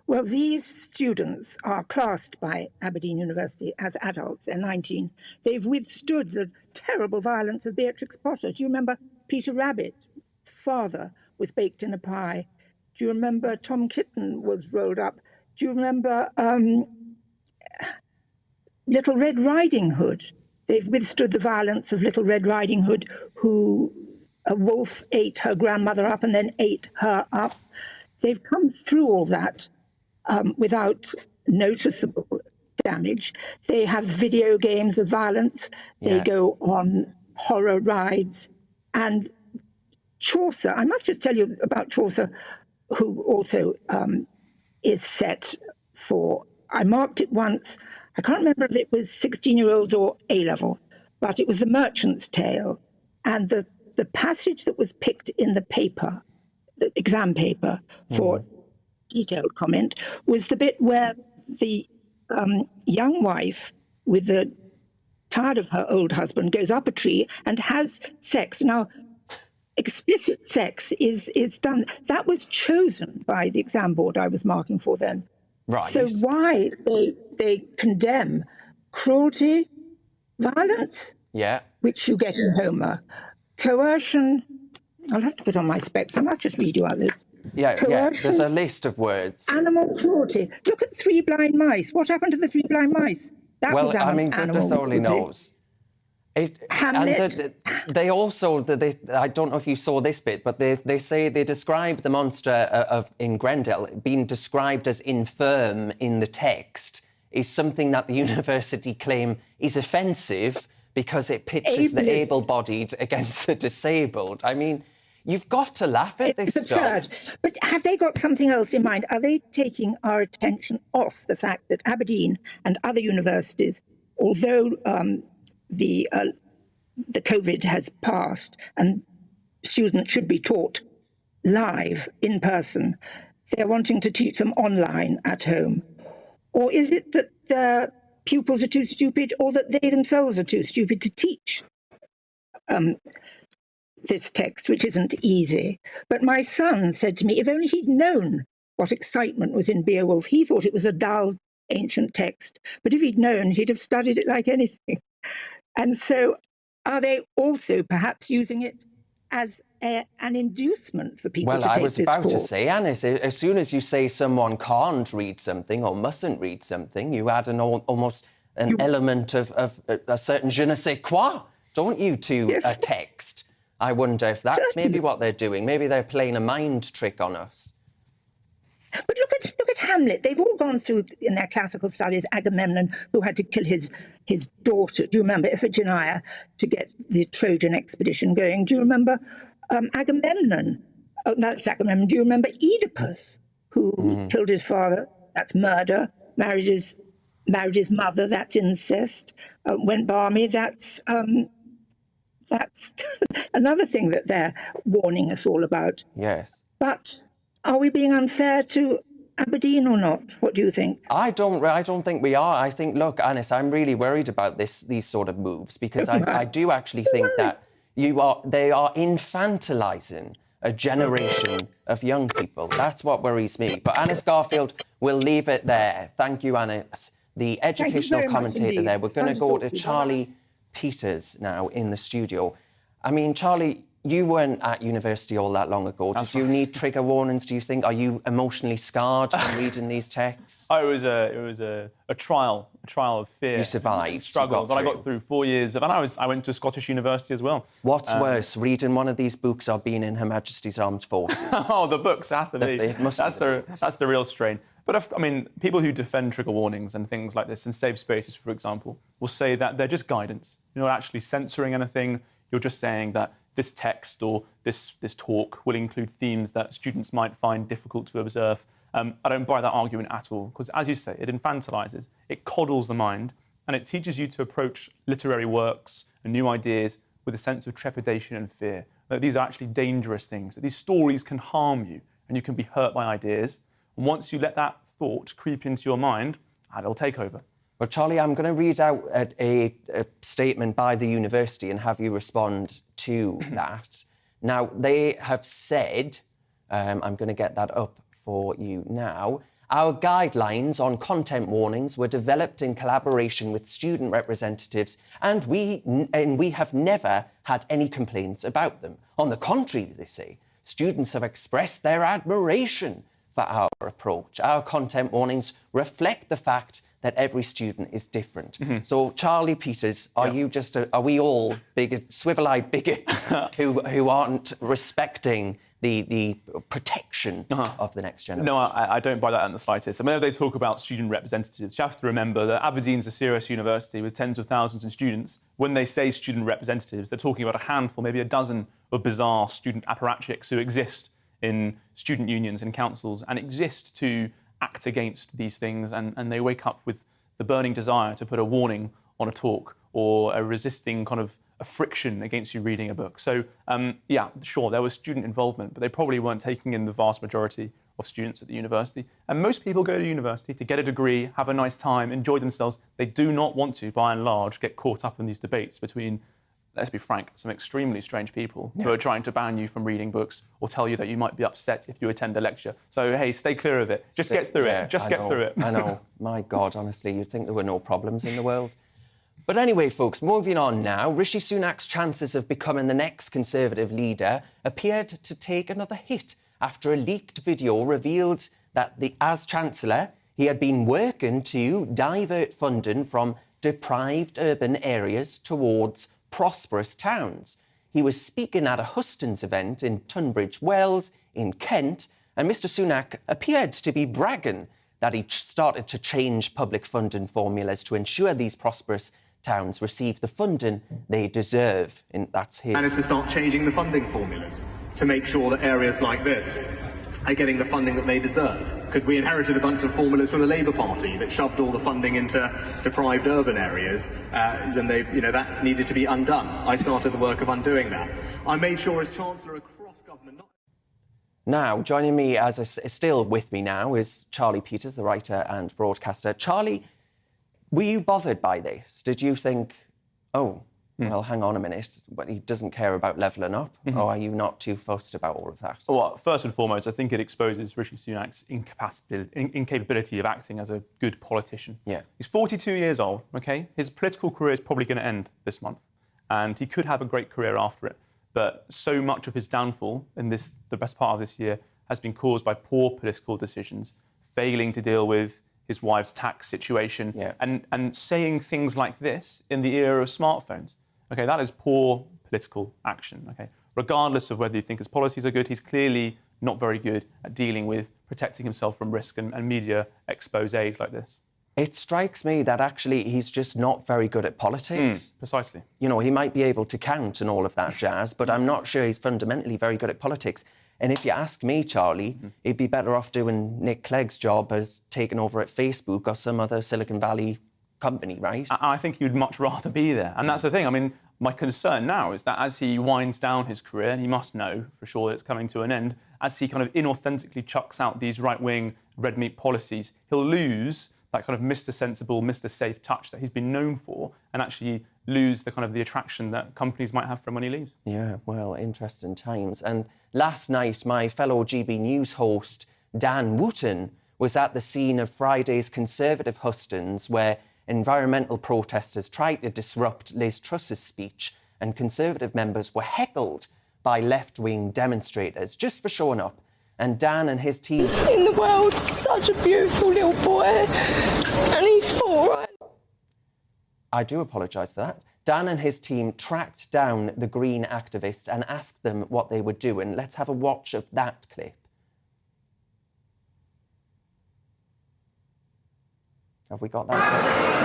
S19: Well, these students are classed by Aberdeen University as adults. They're 19. They've withstood the terrible violence of Beatrix Potter. Do you remember Peter Rabbit's father was baked in a pie? Do you remember Tom Kitten was rolled up? Do you remember Little Red Riding Hood? They've withstood the violence of Little Red Riding Hood, who a wolf ate her grandmother up and then ate her up. They've come through all that without noticeable damage. They have video games of violence. They go on horror rides. And Chaucer, I must just tell you about Chaucer, who also is set for, I marked it once, I can't remember if it was 16-year-olds or A-level, but it was The Merchant's Tale. And the passage that was picked in the paper, the exam paper for detailed comment, was the bit where the young wife, with the tired of her old husband, goes up a tree and has sex. Now, explicit sex is done. That was chosen by the exam board I was marking for then.
S4: Right.
S19: So why they condemn cruelty, violence, which you get in Homer, coercion. I'll have to put on my specs. I must just read you out this. Coercion,
S4: there's a list of words.
S19: Animal cruelty. Look at Three Blind Mice. What happened to the Three Blind Mice? That was
S4: goodness only knows.
S19: Hamlet.
S4: And they also, I don't know if you saw this bit, but they say they describe the monster in Grendel being described as infirm in the text is something that the university claim is offensive because it pictures the able-bodied against the disabled. I mean, you've got to laugh at this stuff.
S19: But have they got something else in mind? Are they taking our attention off the fact that Aberdeen and other universities, although the COVID has passed and students should be taught live, in person, they're wanting to teach them online at home? Or is it that the pupils are too stupid, or that they themselves are too stupid to teach this text, which isn't easy? But my son said to me, if only he'd known what excitement was in Beowulf. He thought it was a dull, ancient text, but if he'd known, he'd have studied it like anything. And so are they also perhaps using it as an inducement for people to take this course?
S4: Well, I was about to say, Anis, as soon as you say someone can't read something or mustn't read something, you add almost an element of a certain je ne sais quoi, don't you, to a text? I wonder if that's maybe what they're doing. Maybe they're playing a mind trick on us.
S19: But look at Hamlet. They've all gone through, in their classical studies, Agamemnon, who had to kill his daughter, do you remember, Iphigenia, to get the Trojan expedition going. Do you remember Agamemnon? Oh, that's Agamemnon. Do you remember Oedipus, who killed his father? That's murder. Married his mother. That's incest. Went barmy. That's another thing that they're warning us all about.
S4: Yes.
S19: But are we being unfair to Aberdeen or not? What do you think?
S4: I don't think we are. I think, look, Anis, I'm really worried about these sort of moves because I do actually think that they are infantilizing a generation of young people. That's what worries me. But Anis Garfield, we'll leave it there. Thank you, Anis, the educational commentator there. We're going to go to Charlie Peters now in the studio. I mean, Charlie, you weren't at university all that long ago. Did you need trigger warnings, do you think? Are you emotionally scarred from reading these texts?
S17: Oh, it was a trial of fear.
S4: You survived.
S17: Struggle that I got through 4 years of, and I went to a Scottish university as well.
S4: What's worse, reading one of these books or being in Her Majesty's Armed Forces?
S17: Oh, the books, has to be. That's the real strain. But I mean, people who defend trigger warnings and things like this in safe spaces, for example, will say that they're just guidance. You're not actually censoring anything. You're just saying that this text or this talk will include themes that students might find difficult to observe. I don't buy that argument at all, because as you say, it infantilizes, it coddles the mind, and it teaches you to approach literary works and new ideas with a sense of trepidation and fear. That these are actually dangerous things, that these stories can harm you and you can be hurt by ideas. And once you let that thought creep into your mind, it'll take over.
S4: Well, Charlie, I'm going to read out a statement by the university and have you respond to that. Now, they have said, I'm going to get that up for you now, our guidelines on content warnings were developed in collaboration with student representatives, and we have never had any complaints about them. On the contrary, they say, students have expressed their admiration for our approach. Our content warnings reflect the fact that every student is different. So, Charlie Peters, are we all swivel-eyed bigots who aren't respecting the protection of the next generation?
S17: No, I don't buy that in the slightest. I mean, they talk about student representatives. You have to remember that Aberdeen's a serious university with tens of thousands of students. When they say student representatives, they're talking about a handful, maybe a dozen of bizarre student apparatchiks who exist in student unions and councils and exist to act against these things, and they wake up with the burning desire to put a warning on a talk or a resisting kind of a friction against you reading a book. So, yeah, sure, there was student involvement, but they probably weren't taking in the vast majority of students at the university. And most people go to university to get a degree, have a nice time, enjoy themselves. They do not want to, by and large, get caught up in these debates between, let's be frank, some extremely strange people who are trying to ban you from reading books or tell you that you might be upset if you attend a lecture. So, hey, stay clear of it. Just get through it. Just get through it.
S4: I know. My God, honestly, you'd think there were no problems in the world. But anyway, folks, moving on now, Rishi Sunak's chances of becoming the next Conservative leader appeared to take another hit after a leaked video revealed that, as Chancellor, he had been working to divert funding from deprived urban areas towards prosperous towns. He was speaking at a hustings event in Tunbridge Wells in Kent, and Mr Sunak appeared to be bragging that he started to change public funding formulas to ensure these prosperous towns receive the funding they deserve. And that's his.
S20: And is to start changing the funding formulas to make sure that areas like this are getting the funding that they deserve. Because we inherited a bunch of formulas from the Labour Party that shoved all the funding into deprived urban areas. Then that needed to be undone. I started the work of undoing that. I made sure as Chancellor across government.
S4: Now, joining me still with me now is Charlie Peters, the writer and broadcaster. Charlie, were you bothered by this? Did you think, well, hang on a minute, but he doesn't care about levelling up? Or are you not too fussed about all of that?
S17: Well, first and foremost, I think it exposes Rishi Sunak's incapability of acting as a good politician.
S4: Yeah.
S17: He's 42 years old, OK? His political career is probably going to end this month, and he could have a great career after it. But so much of his downfall in the best part of this year has been caused by poor political decisions, failing to deal with his wife's tax situation, and saying things like this in the era of smartphones. OK, that is poor political action, OK? Regardless of whether you think his policies are good, he's clearly not very good at dealing with protecting himself from risk and media exposés like this.
S4: It strikes me that actually he's just not very good at politics.
S17: Precisely.
S4: You know, he might be able to count and all of that jazz, but I'm not sure he's fundamentally very good at politics. And if you ask me, Charlie, he'd be better off doing Nick Clegg's job as taking over at Facebook or some other Silicon Valley company, right?
S17: I think he would much rather be there. And that's the thing. I mean, my concern now is that as he winds down his career, and he must know for sure that it's coming to an end, as he kind of inauthentically chucks out these right-wing red meat policies, he'll lose that kind of Mr. Sensible, Mr. Safe touch that he's been known for, and actually lose the kind of the attraction that companies might have for him when he leaves.
S4: Yeah, well, interesting times. And last night, my fellow GB News host, Dan Wooten, was at the scene of Friday's Conservative hustings, where environmental protesters tried to disrupt Liz Truss's speech, and Conservative members were heckled by left-wing demonstrators just for showing up. And Dan and his team...
S6: In the world, such a beautiful little boy, and he fought right.
S4: I do apologise for that. Dan and his team tracked down the Green activists and asked them what they were doing. Let's have a watch of that clip. Have we got that?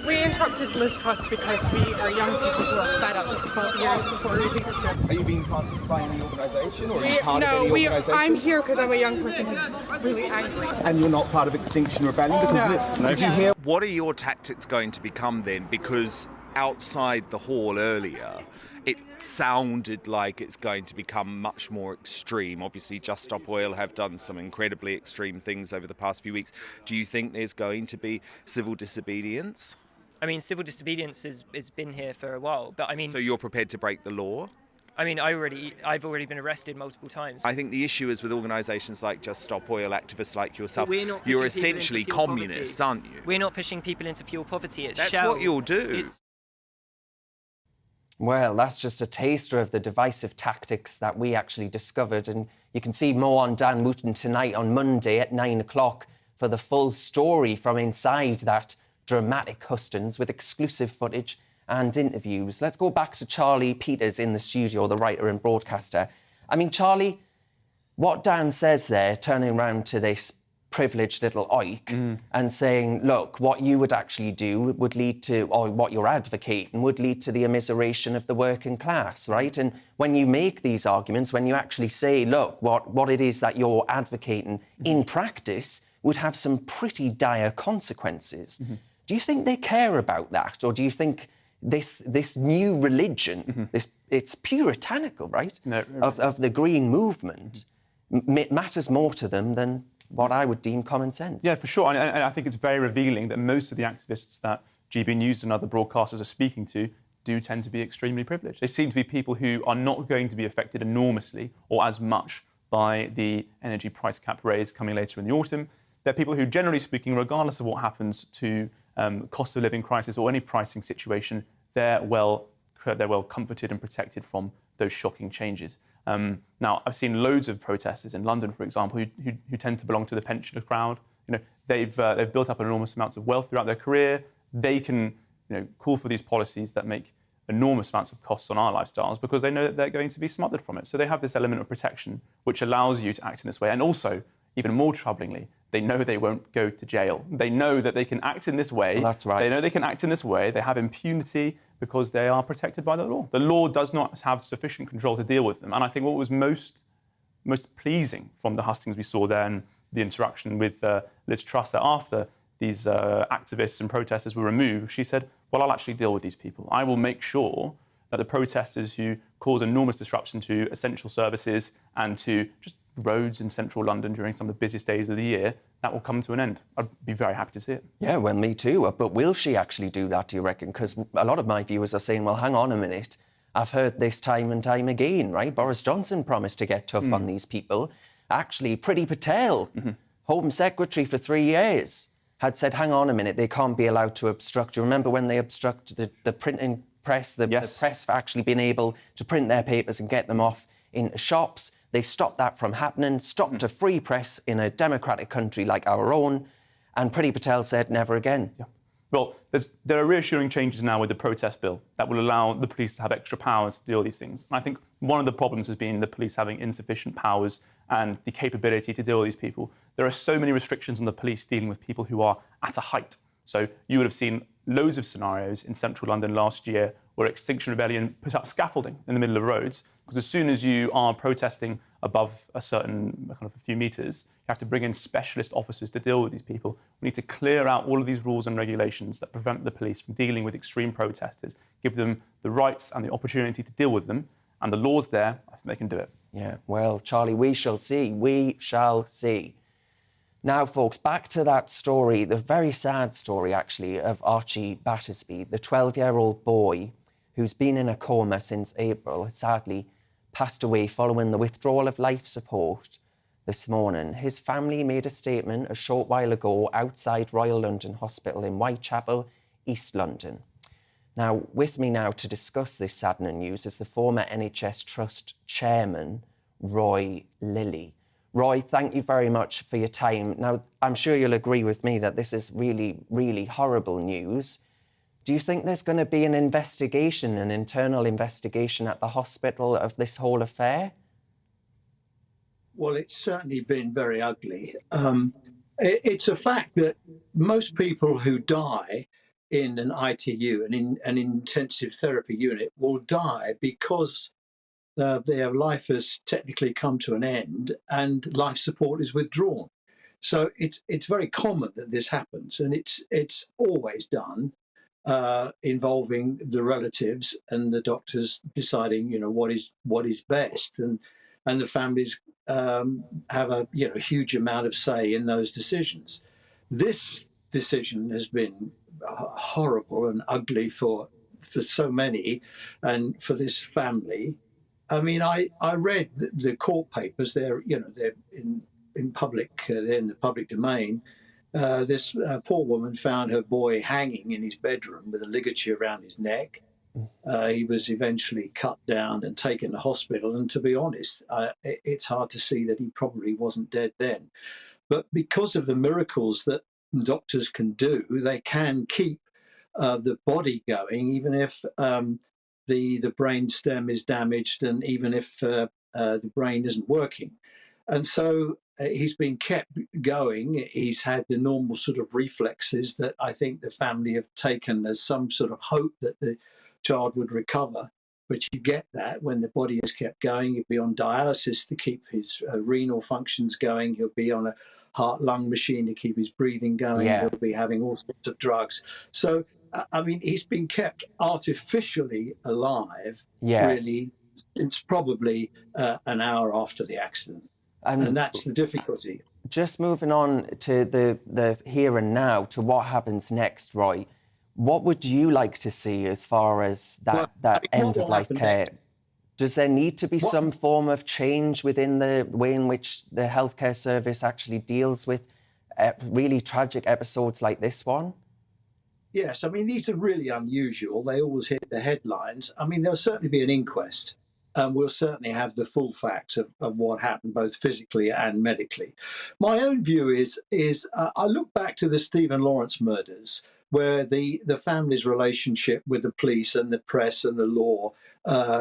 S21: We interrupted Liz Truss because we are young people who are fed up with 12 years of Tory leadership.
S22: Are you being funded by any organisation, or are you part of any organisation?
S21: I'm here because I'm a young person who's really angry.
S22: And you're not part of Extinction Rebellion because no. Did you hear?
S23: What are your tactics going to become then? Because outside the hall earlier, it sounded like it's going to become much more extreme. Obviously, Just Stop Oil have done some incredibly extreme things over the past few weeks. Do you think there's going to be civil disobedience?
S24: I mean, civil disobedience has been here for a while, but I mean...
S23: So you're prepared to break the law?
S24: I mean, I've already been arrested multiple times.
S23: I think the issue is with organisations like Just Stop Oil, activists like yourself,
S24: But
S23: you're essentially communists, aren't you?
S24: We're not pushing people into fuel poverty. It's
S23: That's
S24: Shell.
S23: what you'll do.
S4: Well, that's just a taster of the divisive tactics that we actually discovered. And you can see more on Dan Wooten tonight on Monday at 9 o'clock for the full story from inside that dramatic hustings with exclusive footage and interviews. Let's go back to Charlie Peters in the studio, the writer and broadcaster. I mean, Charlie, what Dan says there, turning around to this privileged little oik and saying, look, what you would actually do would lead to, or what you're advocating would lead to the immiseration of the working class, right? And when you make these arguments, when you actually say, look, what it is that you're advocating in practice would have some pretty dire consequences. Do you think they care about that? Or do you think this new religion, it's puritanical, right, of the Green movement, matters more to them than what I would deem common sense?
S17: Yeah, for sure. And I think it's very revealing that most of the activists that GB News and other broadcasters are speaking to do tend to be extremely privileged. They seem to be people who are not going to be affected enormously or as much by the energy price cap raise coming later in the autumn. They're people who, generally speaking, regardless of what happens to cost of living crisis or any pricing situation, they're well comforted and protected from those shocking changes. Now, I've seen loads of protesters in London, for example, who tend to belong to the pensioner crowd. They've built up enormous amounts of wealth throughout their career. They can call for these policies that make enormous amounts of costs on our lifestyles because they know that they're going to be smothered from it. So they have this element of protection which allows you to act in this way. And also, even more troublingly, they know they won't go to jail. They know that they can act in this way.
S4: Well, that's right.
S17: They know they can act in this way. They have impunity because they are protected by the law. The law does not have sufficient control to deal with them. And I think what was most pleasing from the hustings we saw there and the interaction with Liz Truss, that after these activists and protesters were removed, she said, well, I'll actually deal with these people. I will make sure that the protesters who cause enormous disruption to essential services and to just roads in central London during some of the busiest days of the year, that will come to an end. I'd be very happy to see it.
S4: Yeah, well, me too. But will she actually do that, do you reckon? Because a lot of my viewers are saying, well, hang on a minute. I've heard this time and time again, right? Boris Johnson promised to get tough on these people. Actually, Priti Patel, Home Secretary for 3 years, had said, hang on a minute, they can't be allowed to obstruct. You remember when they obstructed the printing press, the press for actually being able to print their papers and get them off into shops? They stopped that from happening, stopped a free press in a democratic country like our own, and Priti Patel said never again.
S17: Yeah. Well, there are reassuring changes now with the protest bill that will allow the police to have extra powers to deal with these things. And I think one of the problems has been the police having insufficient powers and the capability to deal with these people. There are so many restrictions on the police dealing with people who are at a height. So you would have seen loads of scenarios in central London last year where Extinction Rebellion put up scaffolding in the middle of roads, because as soon as you are protesting above a certain kind of a few metres, you have to bring in specialist officers to deal with these people. We need to clear out all of these rules and regulations that prevent the police from dealing with extreme protesters, give them the rights and the opportunity to deal with them, and the law's there. I think they can do it.
S4: Yeah, well, Charlie, we shall see. We shall see. Now, folks, back to that story, the very sad story, actually, of Archie Battersby, the 12-year-old boy who's been in a coma since April, sadly passed away following the withdrawal of life support this morning. His family made a statement a short while ago outside Royal London Hospital in Whitechapel, East London. Now, with me now to discuss this saddening news is the former NHS Trust chairman, Roy Lilly. Roy, thank you very much for your time. Now, I'm sure you'll agree with me that this is really, really horrible news. Do you think there's going to be an investigation, an internal investigation at the hospital of this whole affair?
S5: Well, it's certainly been very ugly. It's a fact that most people who die in an ITU, an intensive therapy unit, will die because their life has technically come to an end and life support is withdrawn. So it's very common that this happens, and it's always done involving the relatives and the doctors deciding, what is best, and the families have a huge amount of say in those decisions. This decision has been horrible and ugly for so many, and for this family. I mean, I read the court papers. They're in public. They're in the public domain. This poor woman found her boy hanging in his bedroom with a ligature around his neck. He was eventually cut down and taken to hospital. And to be honest, it's hard to see that he probably wasn't dead then. But because of the miracles that doctors can do, they can keep the body going, even if the brain stem is damaged and even if the brain isn't working. And so he's been kept going. He's had the normal sort of reflexes that I think the family have taken as some sort of hope that the child would recover. But you get that when the body is kept going. He'll be on dialysis to keep his renal functions going. He'll be on a heart-lung machine to keep his breathing going.
S4: Yeah.
S5: He'll be having all sorts of drugs. So, I mean, he's been kept artificially alive, really, since probably an hour after the accident. And that's the difficulty.
S4: Just moving on to the here and now, to what happens next, Roy. What would you like to see as far as that end-of-life care? Does there need to be some form of change within the way in which the healthcare service actually deals with really tragic episodes like this one?
S5: Yes, I mean, these are really unusual. They always hit the headlines. I mean, there'll certainly be an inquest, and we'll certainly have the full facts of what happened, both physically and medically. My own view is I look back to the Stephen Lawrence murders, where the family's relationship with the police and the press and the law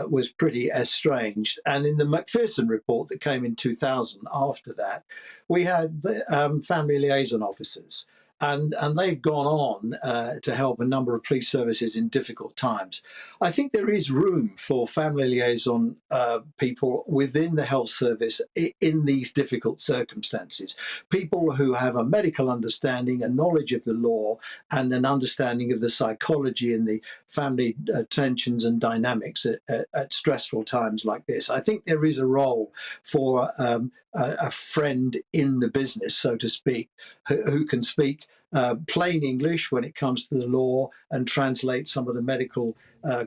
S5: was pretty estranged. And in the Macpherson report that came in 2000 after that, we had the family liaison officers. And they've gone on to help a number of police services in difficult times. I think there is room for family liaison people within the health service in these difficult circumstances. People who have a medical understanding, a knowledge of the law, and an understanding of the psychology and the family tensions and dynamics at stressful times like this. I think there is a role for a friend in the business, so to speak, who can speak plain English when it comes to the law and translate some of the medical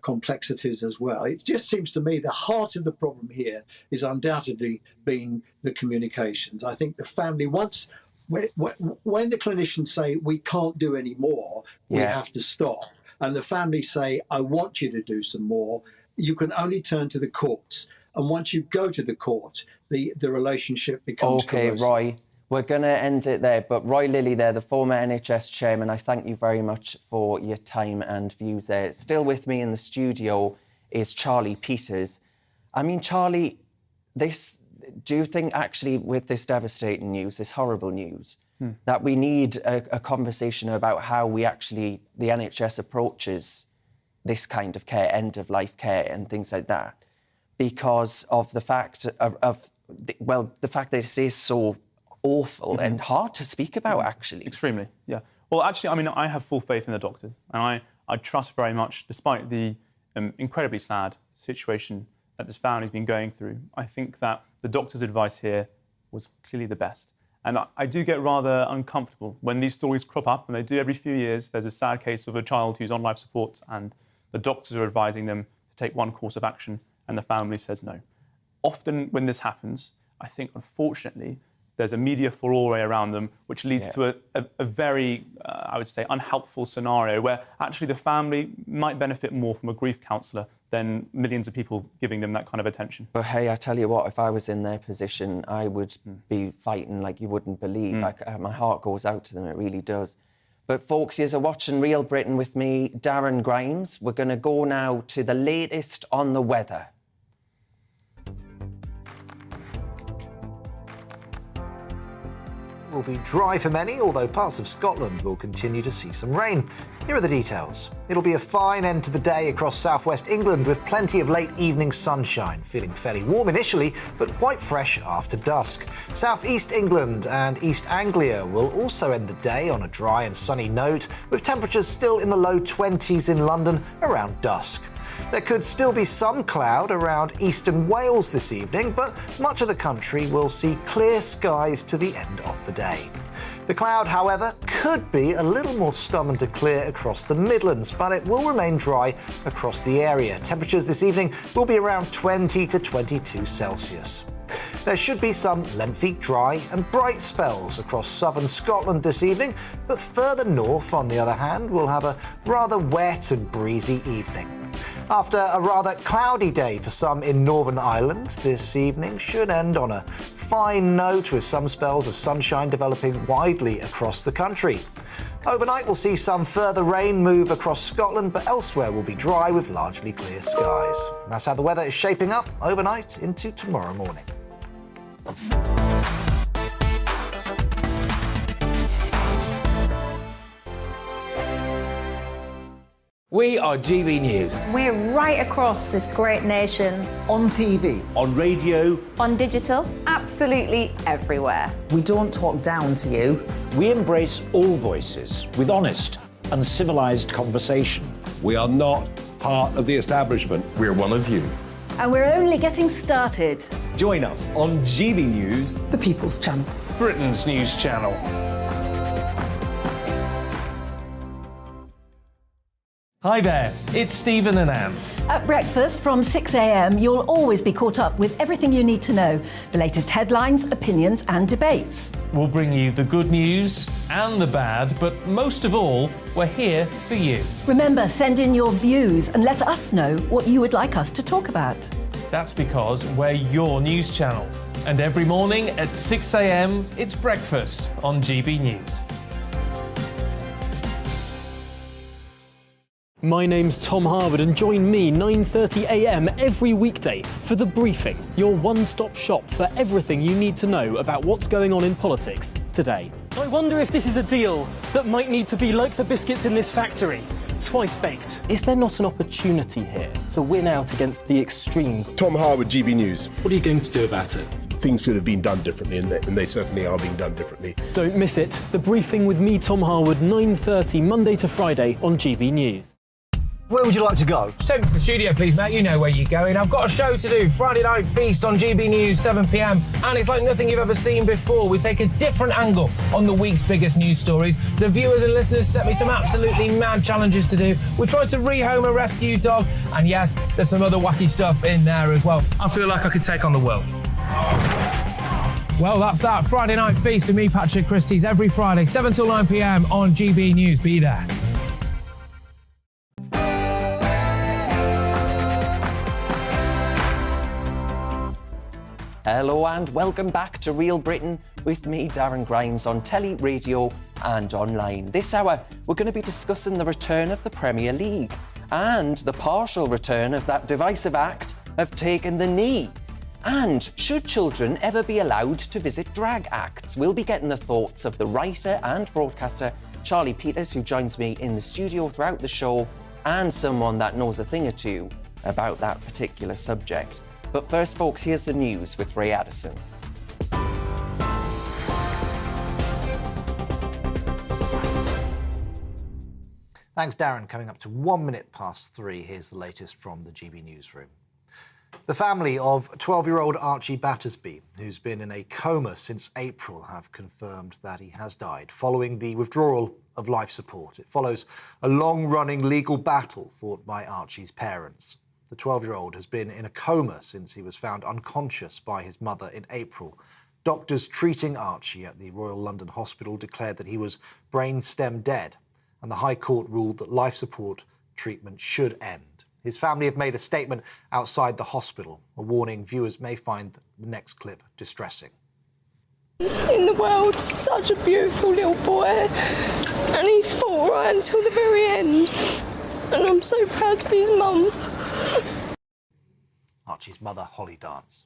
S5: complexities as well. It just seems to me the heart of the problem here is undoubtedly being the communications. I think the family, once when the clinicians say we can't do any more, we have to stop, and the family say I want you to do some more, you can only turn to the courts. And once you go to the court, the relationship becomes corrosive.
S4: Roy, we're going to end it there. But Roy Lilly there, the former NHS chairman, I thank you very much for your time and views there. Still with me in the studio is Charlie Peters. I mean, Charlie, do you think actually with this devastating news, this horrible news, that we need a conversation about how the NHS approaches this kind of care, end-of-life care and things like that? Because of the fact the fact that this is so awful and hard to speak about, actually.
S17: Extremely, yeah. Well, actually, I mean, I have full faith in the doctors, and I trust very much, despite the incredibly sad situation that this family's been going through, I think that the doctor's advice here was clearly the best. And I do get rather uncomfortable when these stories crop up, and they do every few years. There's a sad case of a child who's on life support, and the doctors are advising them to take one course of action, and the family says no. Often when this happens, I think, unfortunately, there's a media furore around them, which leads to a very, I would say, unhelpful scenario where actually the family might benefit more from a grief counsellor than millions of people giving them that kind of attention.
S4: But hey, I tell you what, if I was in their position, I would be fighting like you wouldn't believe. My heart goes out to them, it really does. But folks, you're watching Real Britain with me, Darren Grimes. We're going to go now to the latest on the weather.
S2: Will be dry for many, although parts of Scotland will continue to see some rain. Here are the details. It'll be a fine end to the day across southwest England with plenty of late evening sunshine, feeling fairly warm initially, but quite fresh after dusk. Southeast England and East Anglia will also end the day on a dry and sunny note, with temperatures still in the low 20s in London around dusk. There could still be some cloud around eastern Wales this evening, but much of the country will see clear skies to the end of the day. The cloud, however, could be a little more stubborn to clear across the Midlands, but it will remain dry across the area. Temperatures this evening will be around 20 to 22 Celsius. There should be some lengthy, dry and bright spells across southern Scotland this evening, but further north, on the other hand, we'll have a rather wet and breezy evening. After a rather cloudy day for some in Northern Ireland, this evening should end on a fine note with some spells of sunshine developing widely across the country. Overnight we'll see some further rain move across Scotland, but elsewhere will be dry with largely clear skies. That's how the weather is shaping up overnight into tomorrow morning.
S12: We are GB News.
S18: We're right across this great nation.
S11: On TV.
S12: On radio.
S18: On digital. Absolutely everywhere.
S11: We don't talk down to you.
S12: We embrace all voices with honest and civilised conversation.
S13: We are not part of the establishment. We're one of you.
S10: And we're only getting started.
S14: Join us on GB News,
S11: The People's Channel.
S14: Britain's news channel. Hi there, it's Stephen and Anne.
S10: At breakfast from 6 a.m, you'll always be caught up with everything you need to know, the latest headlines, opinions and debates.
S14: We'll bring you the good news and the bad, but most of all, we're here for you.
S10: Remember, send in your views and let us know what you would like us to talk about.
S14: That's because we're your news channel. And every morning at 6 a.m, it's breakfast on GB News.
S1: My name's Tom Harwood and join me 9:30 a.m. every weekday for The Briefing, your one-stop shop for everything you need to know about what's going on in politics today.
S15: I wonder if this is a deal that might need to be like the biscuits in this factory, twice baked.
S1: Is there not an opportunity here to win out against the extremes?
S13: Tom Harwood, GB News.
S15: What are you going to do about it?
S13: Things should have been done differently, and they certainly are being done differently.
S1: Don't miss it. The Briefing with me, Tom Harwood, 9:30 Monday to Friday on GB News.
S2: Where would you like to go?
S3: Just take me to the studio, please, mate. You know where you're going. I've got a show to do. Friday Night Feast on GB News, 7 p.m. And it's like nothing you've ever seen before. We take a different angle on the week's biggest news stories. The viewers and listeners set me some absolutely mad challenges to do. We tried to rehome a rescue dog. And yes, there's some other wacky stuff in there as well. I feel like I could take on the world. Well, that's that. Friday Night Feast with me, Patrick Christie's, every Friday, 7 till 9 p.m. on GB News. Be there.
S4: Hello and welcome back to Real Britain with me, Darren Grimes, on telly, radio and online. This hour, we're going to be discussing the return of the Premier League and the partial return of that divisive act of taking the knee. And should children ever be allowed to visit drag acts? We'll be getting the thoughts of the writer and broadcaster Charlie Peters, who joins me in the studio throughout the show, and someone that knows a thing or two about that particular subject. But first, folks, here's the news with Ray Addison.
S2: Thanks, Darren. Coming up to 1 minute past 3, here's the latest from the GB Newsroom. The family of 12-year-old Archie Battersby, who's been in a coma since April, have confirmed that he has died following the withdrawal of life support. It follows a long-running legal battle fought by Archie's parents. The 12-year-old has been in a coma since he was found unconscious by his mother in April. Doctors treating Archie at the Royal London Hospital declared that he was brainstem dead, and the High Court ruled that life support treatment should end. His family have made a statement outside the hospital, a warning viewers may find the next clip distressing.
S6: In the world, such a beautiful little boy, and he fought right until the very end. And I'm so proud to be his mum.
S2: Archie's mother, Holly Dance.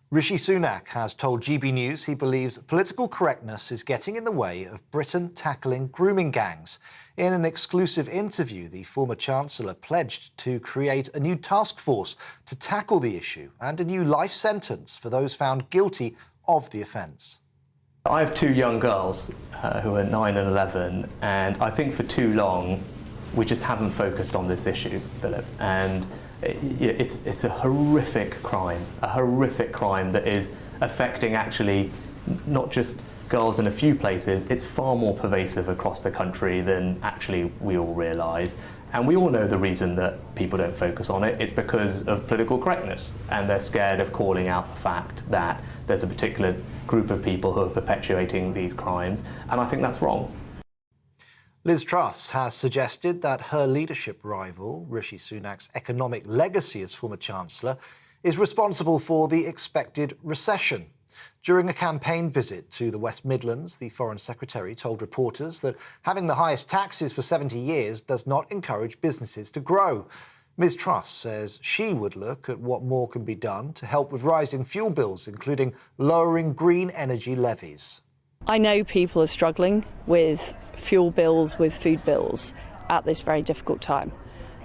S2: Rishi Sunak has told GB News he believes political correctness is getting in the way of Britain tackling grooming gangs. In an exclusive interview, the former Chancellor pledged to create a new task force to tackle the issue and a new life sentence for those found guilty of the offence.
S7: I have two young girls who are 9 and 11, and I think for too long we just haven't focused on this issue, Philip. And it's a horrific crime that is affecting actually not just girls in a few places, it's far more pervasive across the country than actually we all realise. And we all know the reason that people don't focus on it. It's because of political correctness, and they're scared of calling out the fact that there's a particular group of people who are perpetuating these crimes, and I think that's wrong.
S2: Liz Truss has suggested that her leadership rival, Rishi Sunak's economic legacy as former Chancellor, is responsible for the expected recession. During a campaign visit to the West Midlands, the Foreign Secretary told reporters that having the highest taxes for 70 years does not encourage businesses to grow. Ms Truss says she would look at what more can be done to help with rising fuel bills, including lowering green energy levies.
S8: I know people are struggling with fuel bills, with food bills at this very difficult time.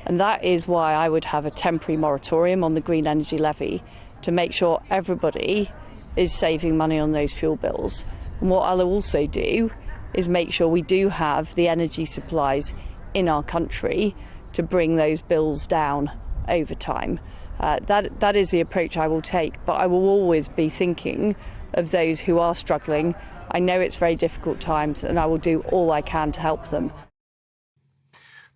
S8: And that is why I would have a temporary moratorium on the green energy levy to make sure everybody is saving money on those fuel bills. And what I'll also do is make sure we do have the energy supplies in our country to bring those bills down over time. That is the approach I will take, but I will always be thinking of those who are struggling. I know it's very difficult times, and I will do all I can to help them.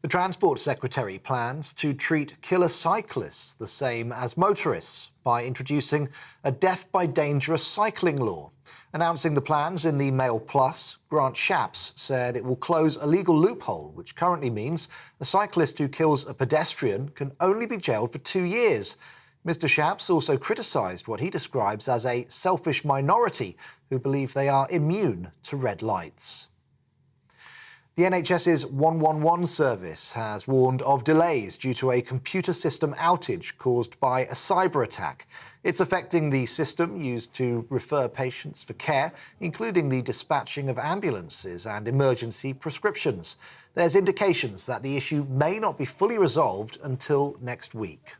S2: The Transport Secretary plans to treat killer cyclists the same as motorists by introducing a death by dangerous cycling law. Announcing the plans in the Mail Plus, Grant Shapps said it will close a legal loophole, which currently means a cyclist who kills a pedestrian can only be jailed for 2 years. Mr. Shapps also criticised what he describes as a selfish minority who believe they are immune to red lights. The NHS's 111 service has warned of delays due to a computer system outage caused by a cyber attack. It's affecting the system used to refer patients for care, including the dispatching of ambulances and emergency prescriptions. There's indications that the issue may not be fully resolved until next week.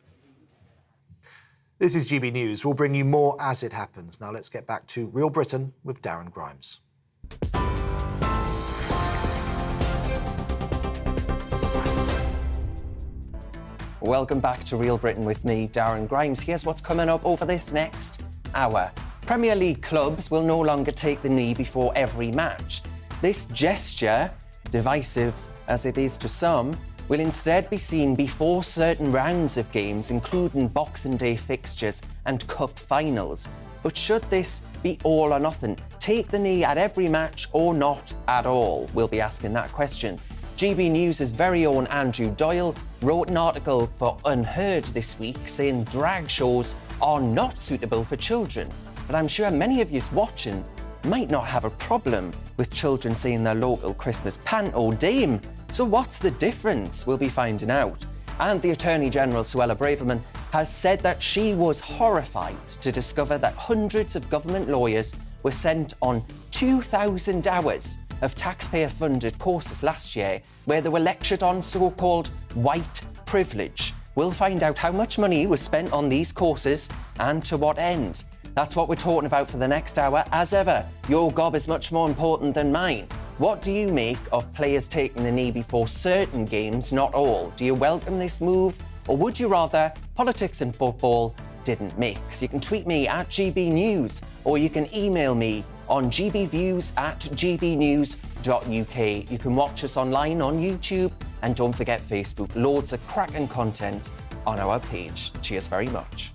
S2: This is GB News. We'll bring you more as it happens. Now let's get back to Real Britain with Darren Grimes.
S4: Welcome back to Real Britain with me, Darren Grimes. Here's what's coming up over this next hour. Premier League clubs will no longer take the knee before every match. This gesture, divisive as it is to some, will instead be seen before certain rounds of games, including Boxing Day fixtures and cup finals. But should this be all or nothing? Take the knee at every match or not at all? We'll be asking that question. GB News' very own Andrew Doyle wrote an article for Unheard this week saying drag shows are not suitable for children. But I'm sure many of you watching might not have a problem with children seeing their local Christmas panto dame. So what's the difference? We'll be finding out. And the Attorney General, Suella Braverman, has said that she was horrified to discover that hundreds of government lawyers were sent on 2,000 hours of taxpayer-funded courses last year where they were lectured on so-called white privilege. We'll find out how much money was spent on these courses and to what end. That's what we're talking about for the next hour. As ever, your gob is much more important than mine. What do you make of players taking the knee before certain games, not all? Do you welcome this move, or would you rather politics and football didn't mix? You can tweet me at GB News, or you can email me on gbviews@gbnews.uk. You can watch us online on YouTube, and don't forget Facebook. Loads of cracking content on our page. Cheers very much.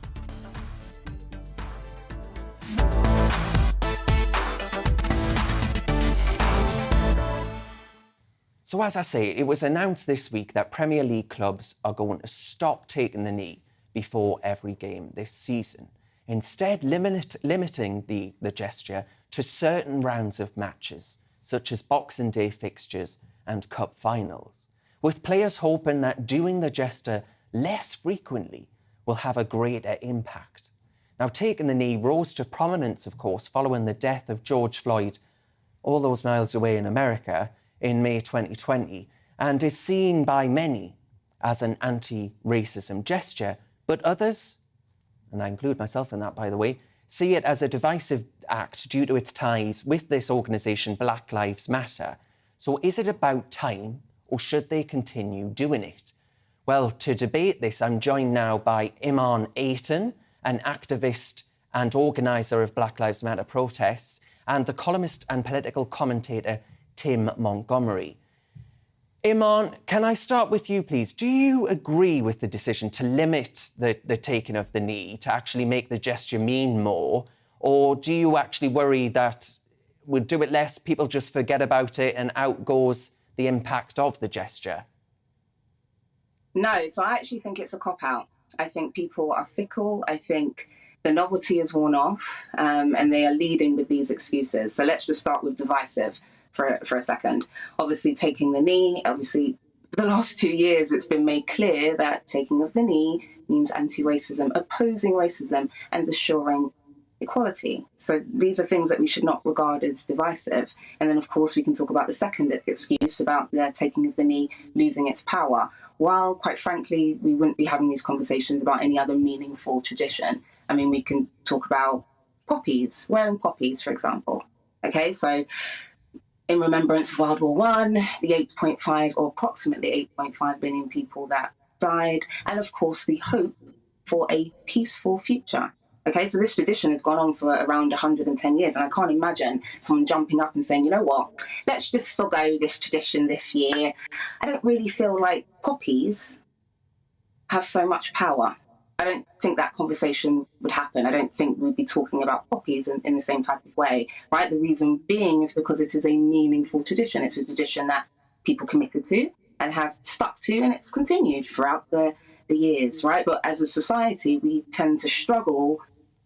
S4: So as I say, it was announced this week that Premier League clubs are going to stop taking the knee before every game this season, instead limiting the gesture to certain rounds of matches, such as Boxing Day fixtures and cup finals, with players hoping that doing the gesture less frequently will have a greater impact. Now, taking the knee rose to prominence, of course, following the death of George Floyd all those miles away in America in May 2020, and is seen by many as an anti-racism gesture, but others, and I include myself in that, by the way, see it as a divisive act due to its ties with this organisation, Black Lives Matter. So is it about time, or should they continue doing it? Well, to debate this, I'm joined now by Iman Ayton, an activist and organiser of Black Lives Matter protests, and the columnist and political commentator Tim Montgomery. Iman, can I start with you, please? Do you agree with the decision to limit the taking of the knee, to actually make the gesture mean more? Or do you actually worry that we'll do it less, people just forget about it, and out goes the impact of the gesture?
S9: No, so I actually think it's a cop-out. I think people are fickle. I think the novelty is worn off, and they are leading with these excuses. So let's just start with divisive for a second. Obviously, taking the knee, for the last 2 years, it's been made clear that taking of the knee means anti-racism, opposing racism, and assuring equality. So these are things that we should not regard as divisive. And then, of course, we can talk about the second excuse about the taking of the knee losing its power. While, quite frankly, we wouldn't be having these conversations about any other meaningful tradition. I mean, we can talk about poppies, wearing poppies, for example. Okay, so in remembrance of World War I, the 8.5 or approximately 8.5 billion people that died, and of course the hope for a peaceful future. Okay, so this tradition has gone on for around 110 years, and I can't imagine someone jumping up and saying, you know what, let's just forgo this tradition this year. I don't really feel like poppies have so much power. I don't think that conversation would happen. I don't think we'd be talking about poppies in the same type of way, right? The reason being is because it is a meaningful tradition. It's a tradition that people committed to and have stuck to, and it's continued throughout the years, right? But as a society, we tend to struggle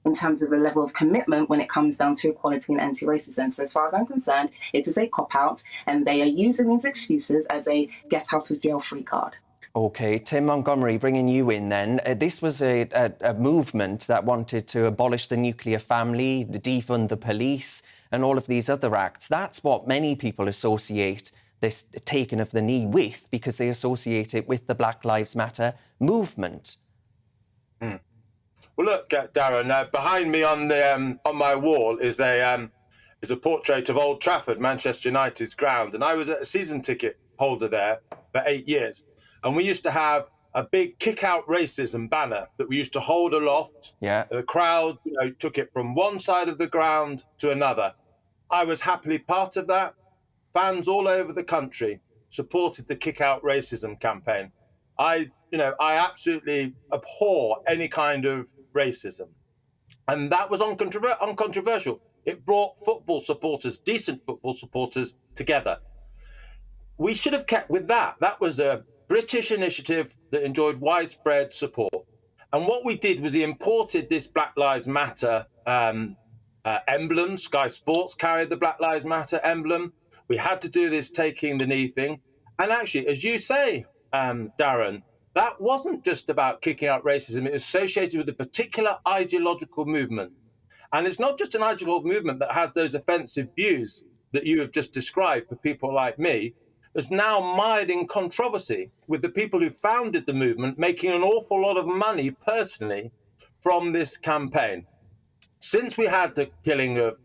S9: in terms of the level of commitment when it comes down to equality and anti-racism. So as far as I'm concerned, it is a cop-out, and they are using these excuses as a get-out-of-jail-free card.
S4: OK, Tim Montgomery, bringing you in then. This was a movement that wanted to abolish the nuclear family, defund the police and all of these other acts. That's what many people associate this taking of the knee with, because they associate it with the Black Lives Matter movement.
S16: Well, look, Darren, behind me on my wall is a portrait of Old Trafford, Manchester United's ground, and I was a season ticket holder there for 8 years, and we used to have a big kick-out racism banner that we used to hold aloft.
S4: Yeah.
S16: The crowd, took it from one side of the ground to another. I was happily part of that. Fans all over the country supported the kick-out racism campaign. I absolutely abhor any kind of racism. And that was uncontroversial. It brought football supporters, decent football supporters, together. We should have kept with that. That was a British initiative that enjoyed widespread support. And what we did was we imported this Black Lives Matter emblem. Sky Sports carried the Black Lives Matter emblem. We had to do this taking the knee thing. And actually, as you say, Darren, that wasn't just about kicking out racism. It was associated with a particular ideological movement. And it's not just an ideological movement that has those offensive views that you have just described for people like me. There's now mired in controversy with the people who founded the movement making an awful lot of money personally from this campaign. Since we had the killing of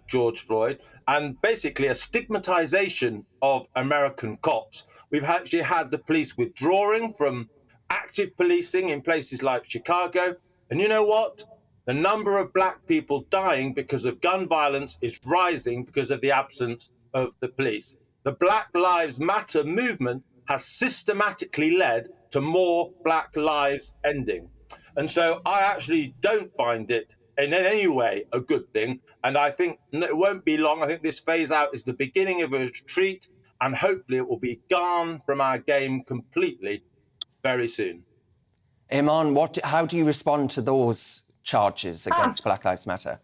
S16: George Floyd and basically a stigmatization of American cops, we've actually had the police withdrawing from active policing in places like Chicago. And you know what? The number of black people dying because of gun violence is rising because of the absence of the police. The Black Lives Matter movement has systematically led to more black lives ending. And so I actually don't find it in any way a good thing. And I think it won't be long. I think this phase out is the beginning of a retreat, and hopefully it will be gone from our game completely very soon.
S4: Iman, how do you respond to those charges against Black Lives Matter?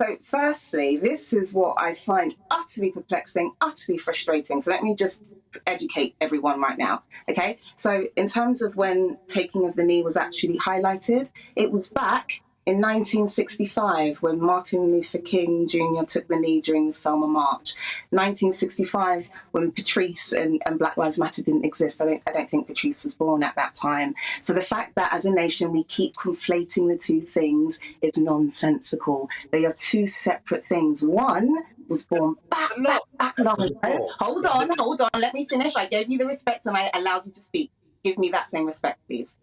S9: So firstly, this is what I find utterly perplexing, utterly frustrating. So let me just educate everyone right now, okay? So in terms of when taking of the knee was actually highlighted, it was back in 1965, when Martin Luther King Jr. took the knee during the Selma March. 1965, when Patrice and Black Lives Matter didn't exist. I don't think Patrice was born at that time. So the fact that as a nation we keep conflating the two things is nonsensical. They are two separate things. One was born back long ago. Hold on. Let me finish. I gave you the respect and I allowed you to speak. Give me that same respect, please.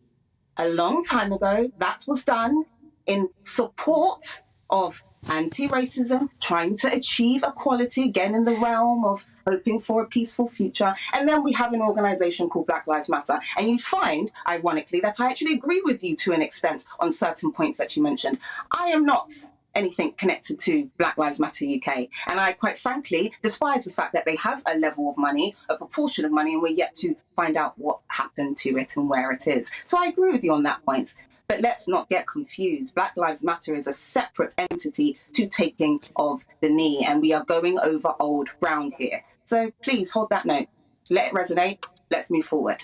S9: A long time ago, that was done in support of anti-racism, trying to achieve equality, again in the realm of hoping for a peaceful future. And then we have an organisation called Black Lives Matter. And you find, ironically, that I actually agree with you to an extent on certain points that you mentioned. I am not anything connected to Black Lives Matter UK. And I, quite frankly, despise the fact that they have a level of money, a proportion of money, and we're yet to find out what happened to it and where it is. So I agree with you on that point. But let's not get confused. Black Lives Matter is a separate entity to taking of the knee, and we are going over old ground here. So please hold that note. Let it resonate. Let's move forward.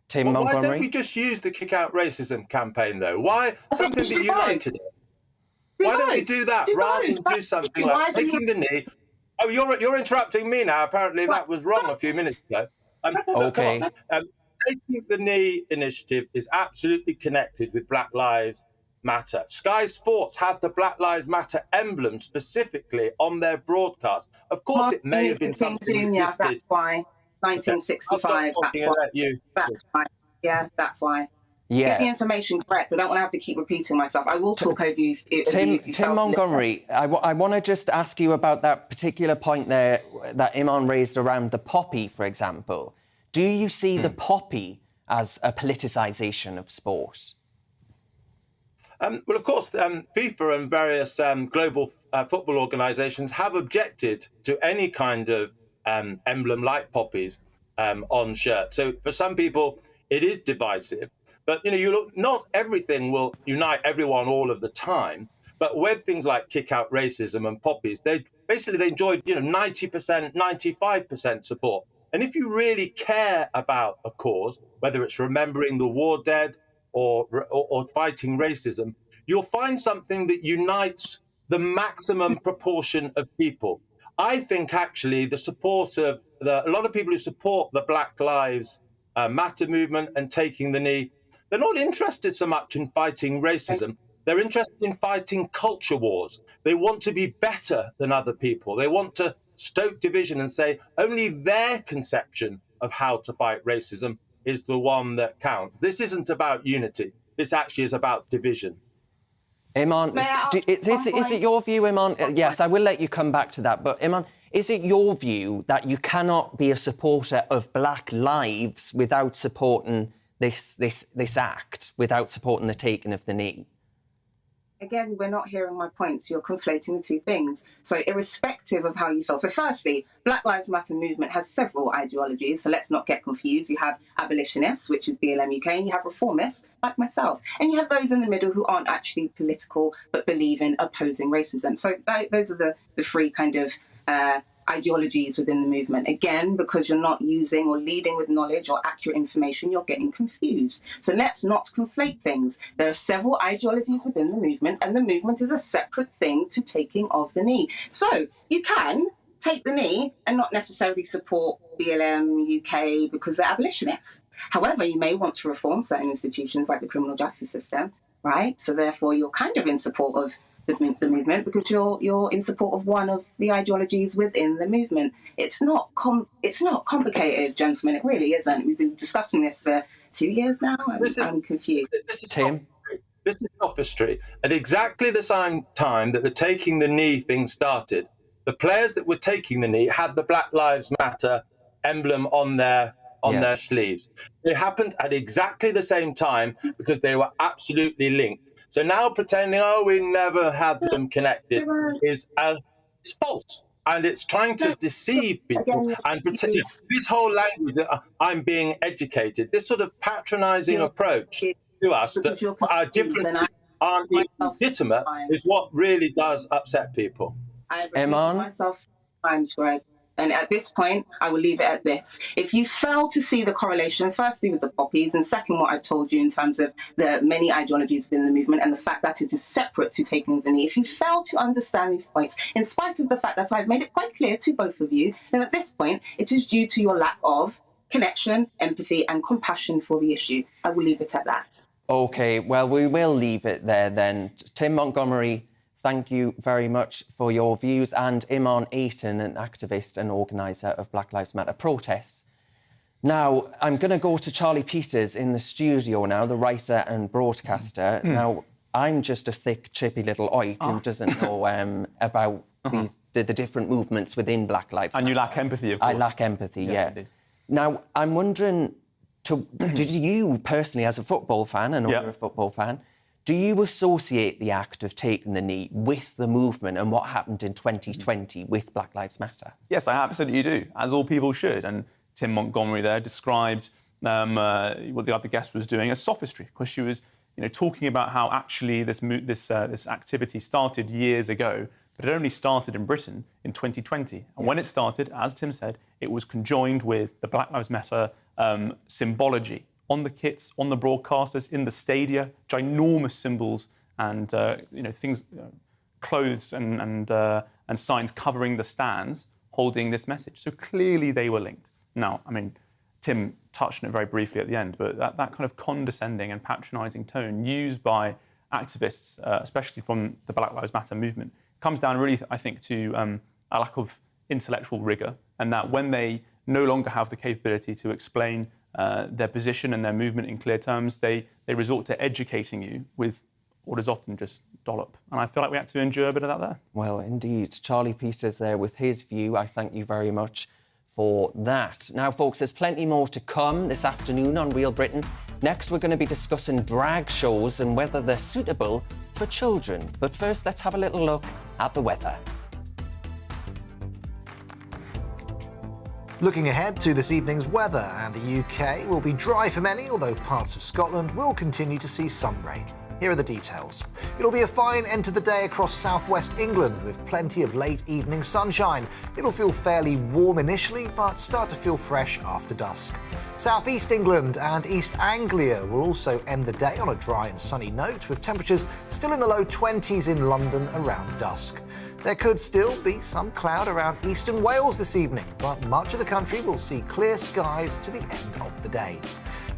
S4: Tim Montgomery?
S16: Why don't we just use the Kick Out Racism campaign, though? Why something that you like to do? Why don't we do that rather than do something like taking the knee? Oh, you're interrupting me now. Apparently that was wrong a few minutes ago.
S4: Okay.
S16: Taking the Knee initiative is absolutely connected with Black Lives Matter. Sky Sports had the Black Lives Matter emblem specifically on their broadcast. Of course, it may have been something that existed.
S9: That's why. 1965. That's why. Yeah, that's why. Get the information correct. I don't want to have to keep repeating myself. I will talk over you if you
S4: Tim Montgomery, I want to just ask you about that particular point there that Iman raised around the poppy, for example. Do you see the poppy as a politicisation of sport?
S16: Well, of course, FIFA and various global football organisations have objected to any kind of emblem like poppies on shirts. So for some people, it is divisive. But, not everything will unite everyone all of the time. But with things like kick out racism and poppies, they enjoyed, 90%, 95% support. And if you really care about a cause, whether it's remembering the war dead or fighting racism, you'll find something that unites the maximum proportion of people. I think actually the support of a lot of people who support the Black Lives Matter movement and taking the knee, they're not interested so much in fighting racism. They're interested in fighting culture wars. They want to be better than other people. They want to stoke division and say only their conception of how to fight racism is the one that counts. This isn't about unity. This actually is about division.
S4: Iman, is it your view, Iman? Yes, I will let you come back to that. But Iman, is it your view that you cannot be a supporter of Black lives without supporting this act, without supporting the taking of the knee?
S9: Again, we're not hearing my points. You're conflating the two things. So irrespective of how you feel. So firstly, Black Lives Matter movement has several ideologies. So let's not get confused. You have abolitionists, which is BLM UK, and you have reformists, like myself. And you have those in the middle who aren't actually political, but believe in opposing racism. So those are the three kind of ideologies within the movement. Again, because you're not using or leading with knowledge or accurate information, you're getting confused. So let's not conflate things. There are several ideologies within the movement, and the movement is a separate thing to taking of the knee. So you can take the knee and not necessarily support BLM UK because they're abolitionists. However, you may want to reform certain institutions like the criminal justice system, right? So therefore, you're kind of in support of the movement because you're in support of one of the ideologies within the movement. It's not complicated, gentlemen. It really isn't. We've been discussing this for 2 years now. I'm confused.
S16: This is sophistry. At exactly the same time that the taking the knee thing started, the players that were taking the knee had the Black Lives Matter emblem on their sleeves. It happened at exactly the same time because they were absolutely linked. So now pretending, we never had them connected is false. And it's trying to deceive people and pretend this whole language that I'm being educated, this sort of patronising approach to us that our differences aren't even legitimate is what really does upset people.
S9: I've repeated myself sometimes, Greg. And at this point, I will leave it at this. If you fail to see the correlation, firstly with the poppies, and second, what I've told you in terms of the many ideologies within the movement and the fact that it is separate to taking the knee, if you fail to understand these points, in spite of the fact that I've made it quite clear to both of you, then at this point, it is due to your lack of connection, empathy, and compassion for the issue. I will leave it at that.
S4: OK, well, we will leave it there then. Tim Montgomery, thank you very much for your views. And Iman Ayton, an activist and organiser of Black Lives Matter protests. Now, I'm going to go to Charlie Peters in the studio now, the writer and broadcaster. Now, I'm just a thick, chippy little oik who doesn't know about the different movements within Black Lives Matter.
S17: And you lack empathy, of course.
S4: I lack empathy,
S17: yes, indeed.
S4: Now, I'm wondering, did you personally, as a football fan, I know you're a football fan, do you associate the act of taking the knee with the movement and what happened in 2020 with Black Lives Matter?
S17: Yes, I absolutely do, as all people should. And Tim Montgomery there described what the other guest was doing as sophistry, because she was talking about how actually this activity started years ago, but it only started in Britain in 2020. And when it started, as Tim said, it was conjoined with the Black Lives Matter symbology on the kits, on the broadcasters, in the stadia, ginormous symbols and things, clothes and signs covering the stands holding this message. So clearly they were linked. Now, I mean, Tim touched on it very briefly at the end, but that kind of condescending and patronising tone used by activists, especially from the Black Lives Matter movement, comes down really, I think, to a lack of intellectual rigour, and that when they no longer have the capability to explain their position and their movement in clear terms, they resort to educating you with what is often just dollop. And I feel like we had to endure a bit of that there.
S4: Well, indeed. Charlie Peters there with his view. I thank you very much for that. Now, folks, there's plenty more to come this afternoon on Real Britain. Next, we're going to be discussing drag shows and whether they're suitable for children. But first, let's have a little look at the weather.
S2: Looking ahead to this evening's weather, and the UK will be dry for many, although parts of Scotland will continue to see some rain. Here are the details. It'll be a fine end to the day across southwest England with plenty of late evening sunshine. It'll feel fairly warm initially, but start to feel fresh after dusk. Southeast England and East Anglia will also end the day on a dry and sunny note, with temperatures still in the low 20s in London around dusk. There could still be some cloud around eastern Wales this evening, but much of the country will see clear skies to the end of the day.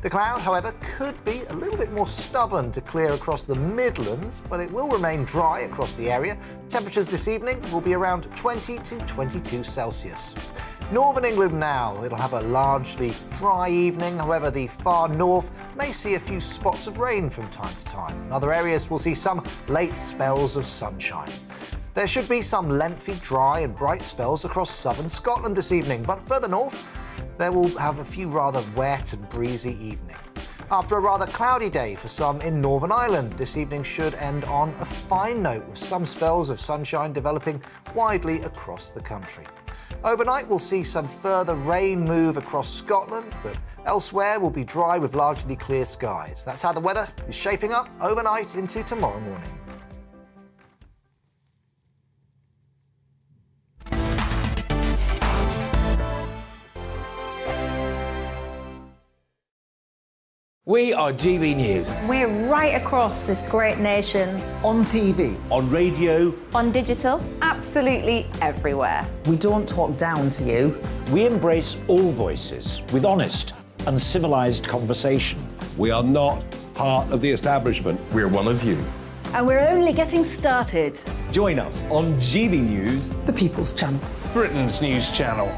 S2: The cloud, however, could be a little bit more stubborn to clear across the Midlands, but it will remain dry across the area. Temperatures this evening will be around 20 to 22 Celsius. Northern England now, it'll have a largely dry evening. However, the far north may see a few spots of rain from time to time. Other areas will see some late spells of sunshine. There should be some lengthy, dry and bright spells across southern Scotland this evening, but further north, there will have a few rather wet and breezy evening. After a rather cloudy day for some in Northern Ireland, this evening should end on a fine note with some spells of sunshine developing widely across the country. Overnight, we'll see some further rain move across Scotland, but elsewhere will be dry with largely clear skies. That's how the weather is shaping up overnight into tomorrow morning.
S12: We are GB News.
S18: We're right across this great nation.
S11: On TV.
S12: On radio.
S18: On digital. Absolutely everywhere.
S11: We don't talk down to you.
S12: We embrace all voices with honest and civilised conversation.
S13: We are not part of the establishment. We're one of you.
S10: And we're only getting started.
S14: Join us on GB News,
S11: The People's Channel.
S14: Britain's news channel.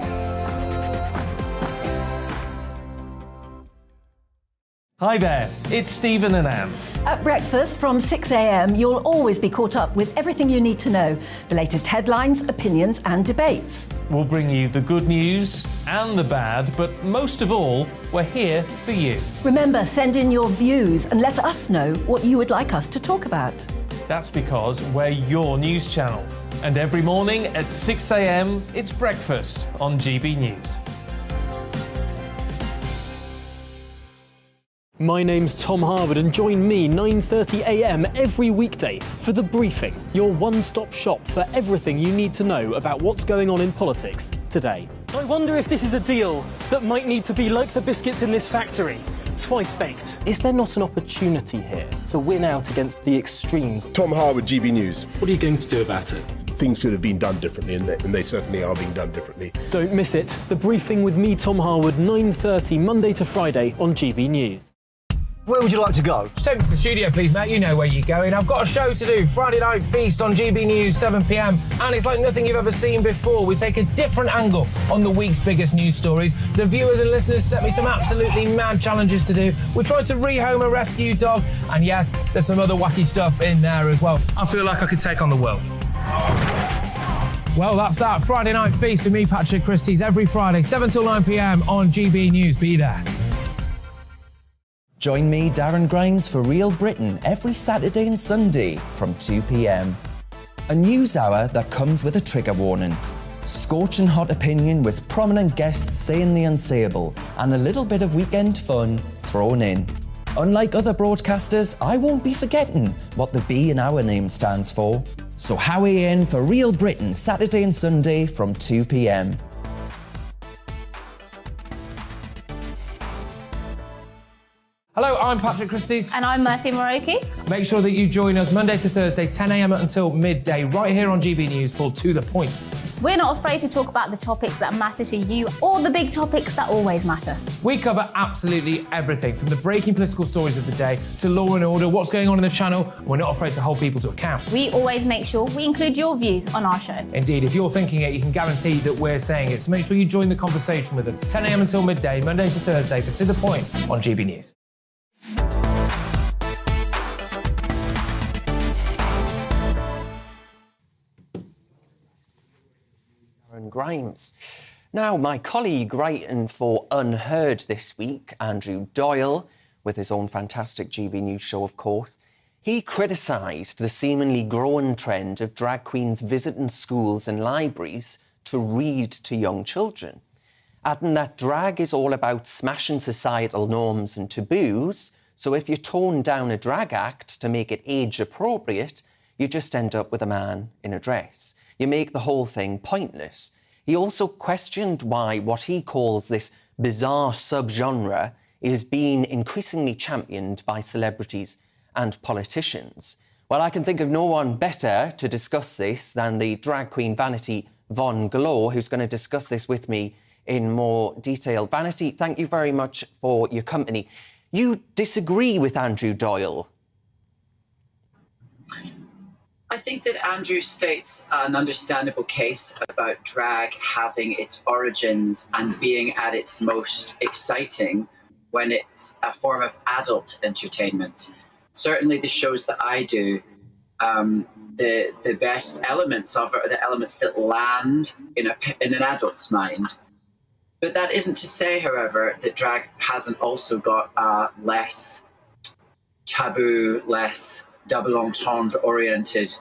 S14: Hi there, it's Stephen and Anne.
S10: At breakfast from 6 a.m, you'll always be caught up with everything you need to know, the latest headlines, opinions and debates.
S14: We'll bring you the good news and the bad, but most of all, we're here for you.
S10: Remember, send in your views and let us know what you would like us to talk about.
S14: That's because we're your news channel. And every morning at 6 a.m, it's breakfast on GB News.
S1: My name's Tom Harwood, and join me 9:30 a.m. every weekday for The Briefing, your one-stop shop for everything you need to know about what's going on in politics today.
S15: I wonder if this is a deal that might need to be like the biscuits in this factory, twice baked.
S1: Is there not an opportunity here to win out against the extremes?
S13: Tom Harwood, GB News.
S19: What are you going to do about it?
S13: Things should have been done differently, and they certainly are being done differently.
S1: Don't miss it. The Briefing with me, Tom Harwood, 9:30 Monday to Friday on GB News.
S3: Where would you like to go? Just take me to the studio, please, Matt. You know where you're going. I've got a show to do. Friday Night Feast on GB News, 7 p.m. And it's like nothing you've ever seen before. We take a different angle on the week's biggest news stories. The viewers and listeners set me some absolutely mad challenges to do. We tried to rehome a rescue dog. And yes, there's some other wacky stuff in there as well. I feel like I could take on the world. Well, that's that. Friday Night Feast with me, Patrick Christie's, every Friday, 7 till 9 p.m. on GB News. Be there.
S20: Join me, Darren Grimes, for Real Britain every Saturday and Sunday from 2 p.m. A news hour that comes with a trigger warning. Scorching hot opinion with prominent guests saying the unsayable and a little bit of weekend fun thrown in. Unlike other broadcasters, I won't be forgetting what the B in our name stands for. So howie in for Real Britain Saturday and Sunday from 2 p.m.
S3: Hello, I'm Patrick Christie's.
S18: And I'm Mercy Moroki.
S3: Make sure that you join us Monday to Thursday, 10 a.m. until midday, right here on GB News for To The Point.
S18: We're not afraid to talk about the topics that matter to you or the big topics that always matter.
S3: We cover absolutely everything, from the breaking political stories of the day to law and order, what's going on in the channel. We're not afraid to hold people to account.
S18: We always make sure we include your views on our show.
S3: Indeed, if you're thinking it, you can guarantee that we're saying it. So make sure you join the conversation with us 10 a.m. until midday, Monday to Thursday, for To The Point on GB News.
S4: Darren Grimes. Now, my colleague writing for Unheard this week, Andrew Doyle, with his own fantastic GB News show, of course, he criticised the seemingly growing trend of drag queens visiting schools and libraries to read to young children, adding that drag is all about smashing societal norms and taboos, so if you tone down a drag act to make it age-appropriate, you just end up with a man in a dress. You make the whole thing pointless. He also questioned why what he calls this bizarre subgenre is being increasingly championed by celebrities and politicians. Well, I can think of no one better to discuss this than the drag queen Vanity Von Glow, who's going to discuss this with me in more detail. Vanity, thank you very much for your company. You disagree with Andrew Doyle?
S19: I think that Andrew states an understandable case about drag having its origins and being at its most exciting when it's a form of adult entertainment. Certainly the shows that I do, the best elements of it are the elements that land in an adult's mind. But that isn't to say, however, that drag hasn't also got a less taboo, less double entendre-oriented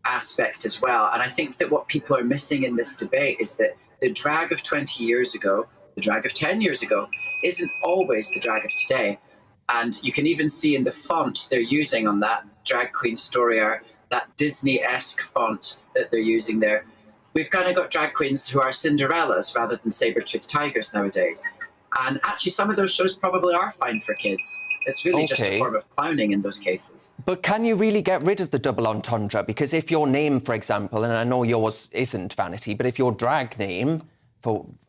S19: aspect as well. And I think that what people are missing in this debate is that the drag of 20 years ago, the drag of 10 years ago, isn't always the drag of today. And you can even see in the font they're using on that drag queen story hour, that Disney-esque font that they're using there. We've kind of got drag queens who are Cinderellas rather than saber-toothed tigers nowadays. And actually, some of those shows probably are fine for kids. It's really just a form of clowning in those cases.
S4: But can you really get rid of the double entendre? Because if your name, for example, and I know yours isn't Vanity, but if your drag name,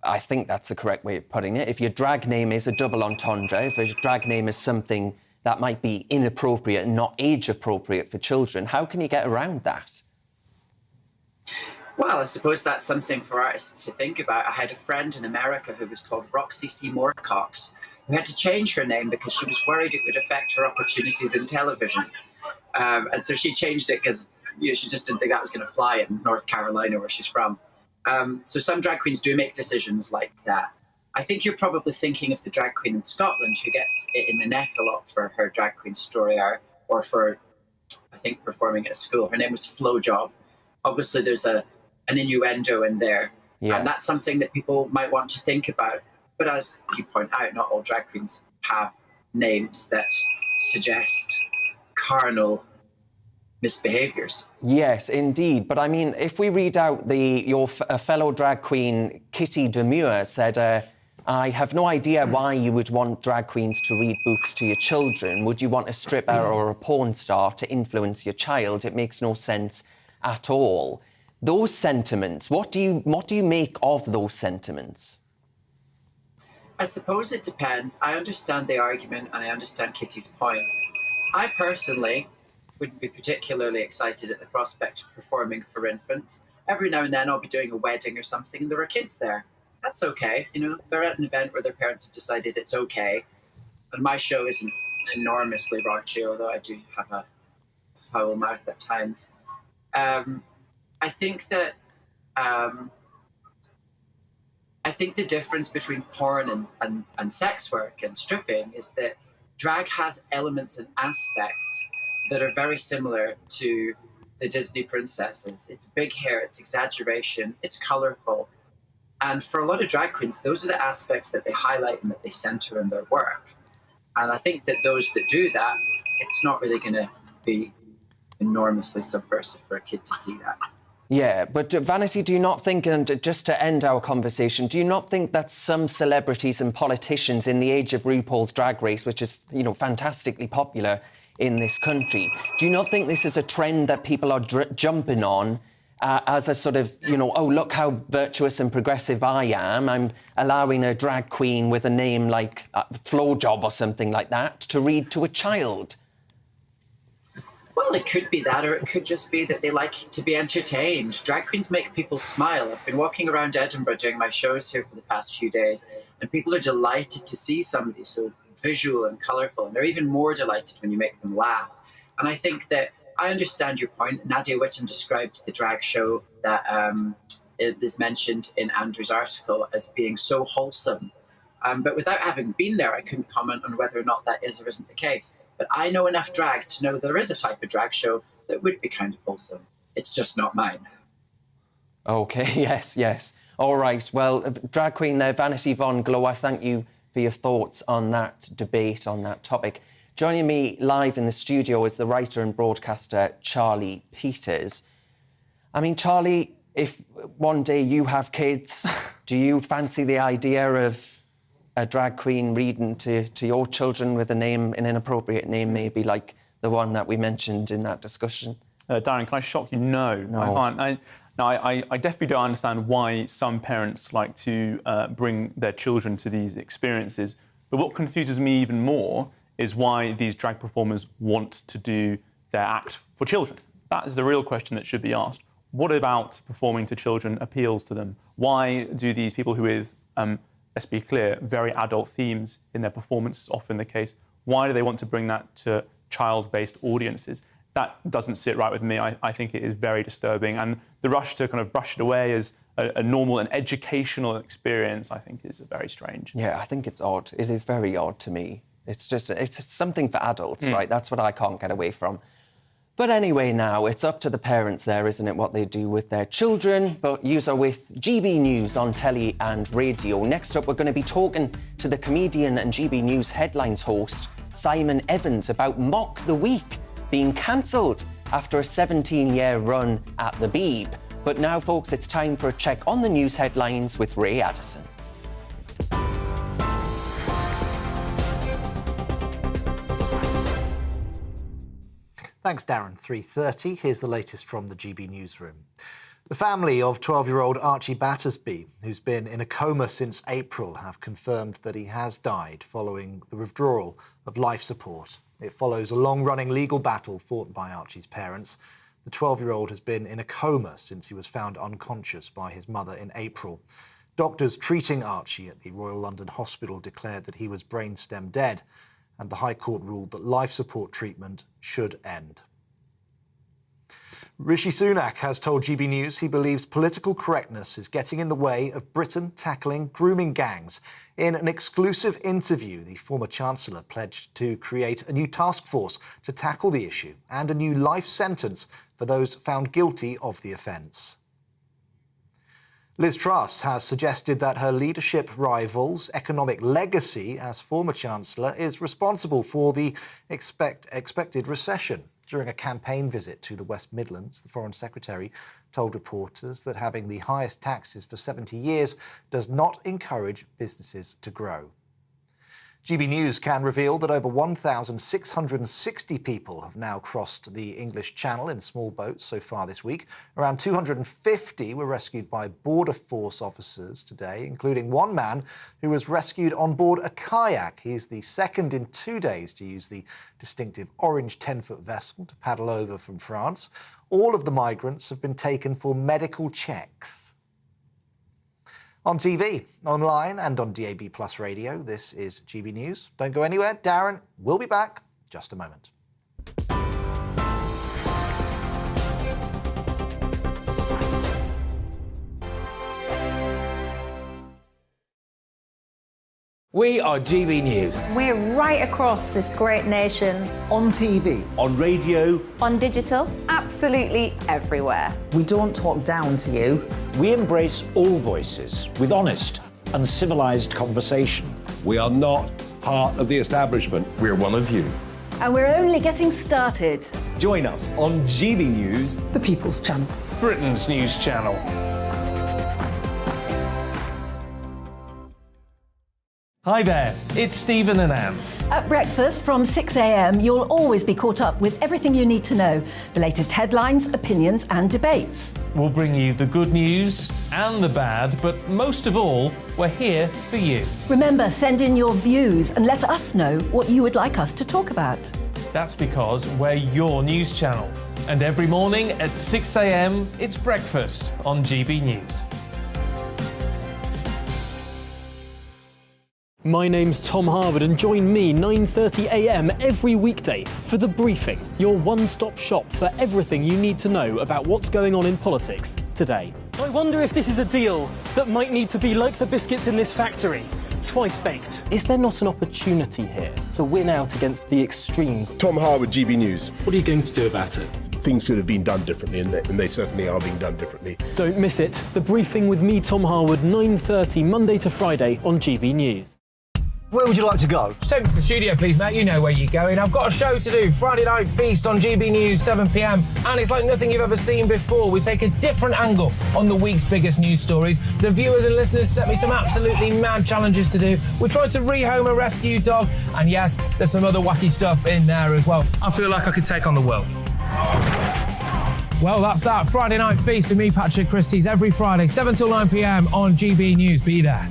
S4: I think that's the correct way of putting it, if your drag name is a double entendre, if your drag name is something that might be inappropriate and not age-appropriate for children, how can you get around that?
S19: Well, I suppose that's something for artists to think about. I had a friend in America who was called Roxy Seymour Cox, who had to change her name because she was worried it would affect her opportunities in television. And so she changed it because she just didn't think that was going to fly in North Carolina, where she's from. So some drag queens do make decisions like that. I think you're probably thinking of the drag queen in Scotland who gets it in the neck a lot for her drag queen story hour, or for, I think, performing at a school. Her name was Flowjob. Obviously, there's an innuendo in there. Yeah. And that's something that people might want to think about. But as you point out, not all drag queens have names that suggest carnal misbehaviours.
S4: Yes, indeed. But I mean, if we read out your fellow drag queen, Kitty Demure, said, I have no idea why you would want drag queens to read books to your children. Would you want a stripper or a porn star to influence your child? It makes no sense at all. Those sentiments, what do you make of those sentiments?
S19: I suppose it depends. I understand the argument and I understand Kitty's point. I personally wouldn't be particularly excited at the prospect of performing for infants. Every now and then I'll be doing a wedding or something and there are kids there. That's okay. You know, they're at an event where their parents have decided it's okay. And my show isn't enormously raunchy, although I do have a foul mouth at times. I think that the difference between porn and sex work and stripping is that drag has elements and aspects that are very similar to the Disney princesses. It's big hair, it's exaggeration, it's colourful. And for a lot of drag queens, those are the aspects that they highlight and that they centre in their work. And I think that those that do that, it's not really going to be enormously subversive for a kid to see that.
S4: Yeah, but Vanity, do you not think, and just to end our conversation, do you not think that some celebrities and politicians in the age of RuPaul's Drag Race, which is, you know, fantastically popular in this country, do you not think this is a trend that people are jumping on as a sort of, oh, look how virtuous and progressive I am. I'm allowing a drag queen with a name like Flowjob or something like that to read to a child.
S19: Well, it could be that, or it could just be that they like to be entertained. Drag queens make people smile. I've been walking around Edinburgh doing my shows here for the past few days, and people are delighted to see somebody so visual and colourful, and they're even more delighted when you make them laugh. And I think that I understand your point. Nadia Whitten described the drag show that is mentioned in Andrew's article as being so wholesome. But without having been there, I couldn't comment on whether or not that is or isn't the case. But I know enough drag to know there is a type of drag show that would be kind of wholesome. It's just not mine.
S4: OK, yes. All right, well, drag queen there, Vanity Von Glow, I thank you for your thoughts on that debate, on that topic. Joining me live in the studio is the writer and broadcaster Charlie Peters. I mean, Charlie, if one day you have kids, do you fancy the idea of a drag queen reading to your children with a name, an inappropriate name, maybe like the one that we mentioned in that discussion?
S17: Darren, can I shock you? No. I can't. I definitely don't understand why some parents like to bring their children to these experiences. But what confuses me even more is why these drag performers want to do their act for children. That is the real question that should be asked. What about performing to children appeals to them? Why do these people who with, let's be clear, very adult themes in their performance is often the case, why do they want to bring that to child-based audiences? That doesn't sit right with me. I think it is very disturbing. And the rush to kind of brush it away as a normal and educational experience, I think, is very strange.
S4: Yeah, I think it's odd. It is very odd to me. It's something for adults, right? That's what I can't get away from. But anyway, now, it's up to the parents there, isn't it, what they do with their children? But yous are with GB News on telly and radio. Next up, we're going to be talking to the comedian and GB News headlines host, Simon Evans, about Mock the Week being cancelled after a 17-year run at the Beeb. But now, folks, it's time for a check on the news headlines with Ray Addison.
S2: Thanks, Darren. 3:30. Here's the latest from the GB newsroom. The family of 12-year-old Archie Battersby, who's been in a coma since April, have confirmed that he has died following the withdrawal of life support. It follows a long-running legal battle fought by Archie's parents. The 12-year-old has been in a coma since he was found unconscious by his mother in April. Doctors treating Archie at the Royal London Hospital declared that he was brainstem dead, and the High Court ruled that life support treatment should end. Rishi Sunak has told GB News he believes political correctness is getting in the way of Britain tackling grooming gangs. In an exclusive interview, the former Chancellor pledged to create a new task force to tackle the issue and a new life sentence for those found guilty of the offence. Liz Truss has suggested that her leadership rival's economic legacy as former Chancellor is responsible for the expected recession. During a campaign visit to the West Midlands, the Foreign Secretary told reporters that having the highest taxes for 70 years does not encourage businesses to grow. GB News can reveal that over 1,660 people have now crossed the English Channel in small boats so far this week. Around 250 were rescued by Border Force officers today, including one man who was rescued on board a kayak. He's the second in 2 days to use the distinctive orange 10-foot vessel to paddle over from France. All of the migrants have been taken for medical checks. On TV, online and on DAB Plus radio, this is GB News. Don't go anywhere. Darren will be back just a moment.
S12: We are GB News.
S18: We're right across this great nation.
S11: On TV.
S12: On radio.
S18: On digital. Absolutely everywhere.
S11: We don't talk down to you.
S12: We embrace all voices with honest, uncivilised conversation.
S13: We are not part of the establishment. We're one of you.
S10: And we're only getting started.
S14: Join us on GB News,
S11: The People's Channel.
S14: Britain's news channel. Hi there, it's Stephen and Anne.
S10: At breakfast from 6 a.m, you'll always be caught up with everything you need to know, the latest headlines, opinions and debates.
S14: We'll bring you the good news and the bad, but most of all, we're here for you.
S10: Remember, send in your views and let us know what you would like us to talk about.
S14: That's because we're your news channel. And every morning at 6 a.m, it's breakfast on GB News.
S1: My name's Tom Harwood and join me 9:30 a.m. every weekday for The Briefing, your one-stop shop for everything you need to know about what's going on in politics today.
S15: I wonder if this is a deal that might need to be like the biscuits in this factory, twice baked.
S1: Is there not an opportunity here to win out against the extremes?
S13: Tom Harwood, GB News.
S15: What are you going to do about it?
S13: Things should have been done differently, and they certainly are being done differently.
S1: Don't miss it. The Briefing with me, Tom Harwood, 9:30 Monday to Friday on GB News.
S2: Where would you like to go?
S3: Just take me to the studio, please, mate. You know where you're going. I've got a show to do. Friday Night Feast on GB News, 7 p.m. And it's like nothing you've ever seen before. We take a different angle on the week's biggest news stories. The viewers and listeners set me some absolutely mad challenges to do. We tried to rehome a rescue dog. And yes, there's some other wacky stuff in there as well. I feel like I could take on the world. Well, that's that. Friday Night Feast with me, Patrick Christie's, every Friday, 7 till 9 p.m. on GB News. Be there.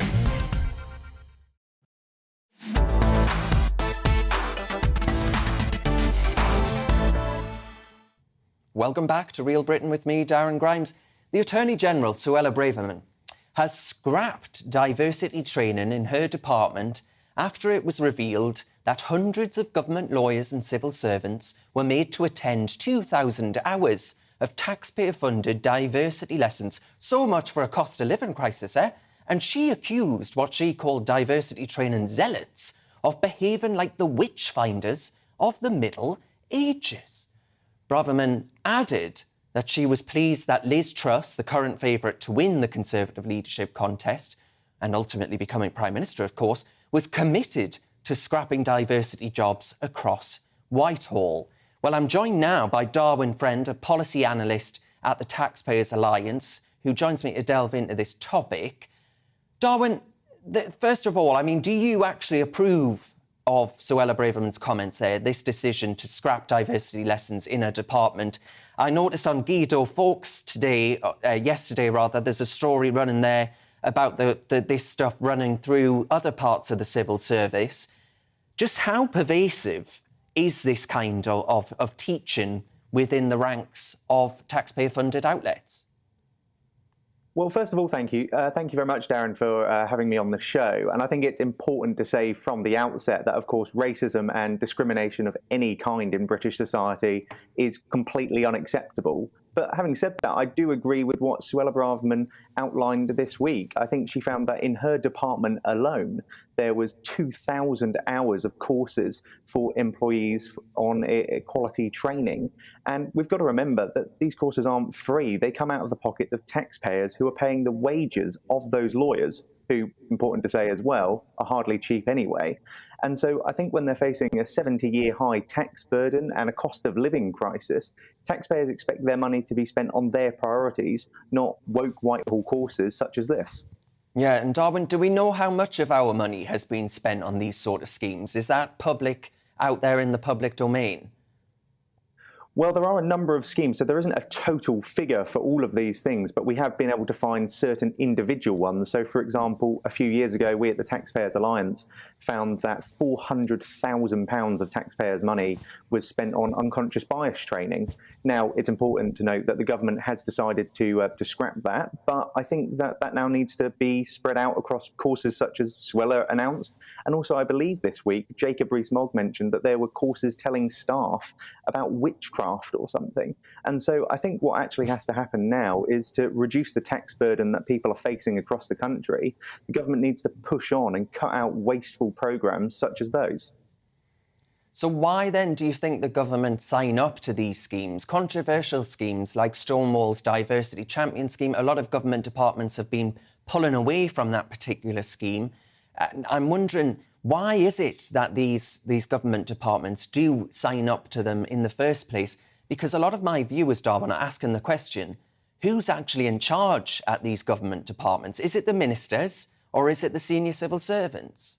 S4: Welcome back to Real Britain with me, Darren Grimes. The Attorney-General, Suella Braverman, has scrapped diversity training in her department after it was revealed that hundreds of government lawyers and civil servants were made to attend 2,000 hours of taxpayer-funded diversity lessons. So much for a cost of living crisis, eh? And she accused what she called diversity training zealots of behaving like the witch finders of the Middle Ages. Braverman added that she was pleased that Liz Truss, the current favourite to win the Conservative leadership contest, and ultimately becoming Prime Minister, of course, was committed to scrapping diversity jobs across Whitehall. Well, I'm joined now by Darwin Friend, a policy analyst at the Taxpayers Alliance, who joins me to delve into this topic. Darwin, first of all, I mean, do you actually approve of Suella Braverman's comments there, this decision to scrap diversity lessons in a department? I noticed on Guido Fawkes yesterday, there's a story running there about this stuff running through other parts of the civil service. Just how pervasive is this kind of teaching within the ranks of taxpayer-funded outlets?
S7: Well, first of all, thank you. Thank you very much, Darren, for having me on the show. And I think it's important to say from the outset that, of course, racism and discrimination of any kind in British society is completely unacceptable. But having said that, I do agree with what Suella Braverman outlined this week. I think she found that in her department alone, there was 2,000 hours of courses for employees on equality training. And we've got to remember that these courses aren't free. They come out of the pockets of taxpayers who are paying the wages of those lawyers, who, important to say as well, are hardly cheap anyway. And so I think when they're facing a 70-year high tax burden and a cost of living crisis, taxpayers expect their money to be spent on their priorities, not woke Whitehall courses such as this.
S4: Yeah, and Darwin, do we know how much of our money has been spent on these sort of schemes? Is that public, out there in the public domain?
S7: Well, there are a number of schemes, so there isn't a total figure for all of these things, but we have been able to find certain individual ones. So, for example, a few years ago, we at the Taxpayers Alliance found that £400,000 of taxpayers' money was spent on unconscious bias training. Now, it's important to note that the government has decided to scrap that, but I think that now needs to be spread out across courses such as Suella announced. And also, I believe this week, Jacob Rees-Mogg mentioned that there were courses telling staff about witchcraft or something. And so I think what actually has to happen now is to reduce the tax burden that people are facing across the country. The government needs to push on and cut out wasteful programmes such as those.
S4: So why then do you think the government sign up to these schemes? Controversial schemes like Stonewall's Diversity Champion scheme, a lot of government departments have been pulling away from that particular scheme. I'm wondering, why is it that these government departments do sign up to them in the first place? Because a lot of my viewers, Darwin, are asking the question, who's actually in charge at these government departments? Is it the ministers or is it the senior civil servants?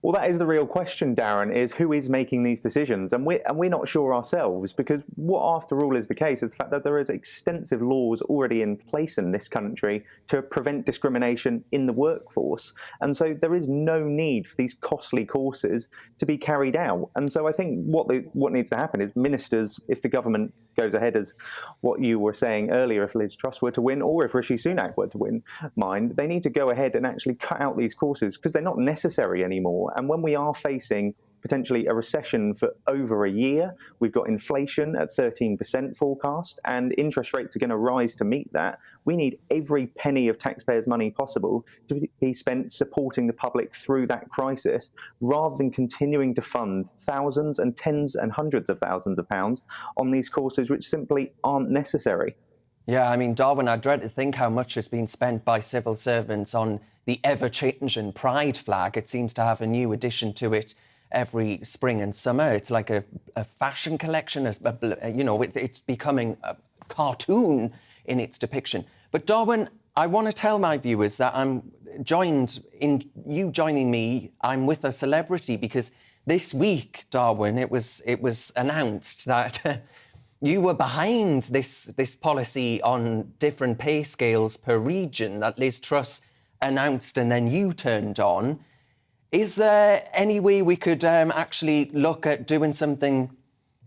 S21: Well, that is the real question, Darren, is who is making these decisions? And we're not sure ourselves, because what, after all, is the case is the fact that there is extensive laws already in place in this country to prevent discrimination in the workforce. And so there is no need for these costly courses to be carried out. And so I think what needs to happen is ministers, if the government goes ahead as what you were saying earlier, if Liz Truss were to win, or if Rishi Sunak were to win, they need to go ahead and actually cut out these courses because they're not necessary anymore. And when we are facing potentially a recession for over a year, we've got inflation at 13% forecast, and interest rates are going to rise to meet that. We need every penny of taxpayers' money possible to be spent supporting the public through that crisis, rather than continuing to fund thousands and tens and hundreds of thousands of pounds on these courses which simply aren't necessary.
S4: Yeah, I mean, Darwin, I dread to think how much has been spent by civil servants on the ever-changing pride flag. It seems to have a new addition to it every spring and summer. It's like a fashion collection, it's becoming a cartoon in its depiction. But Darwin, I want to tell my viewers that you joining me, I'm with a celebrity, because this week, Darwin, it was announced that you were behind this policy on different pay scales per region that Liz Truss announced and then you turned on. Is there any way we could actually look at doing something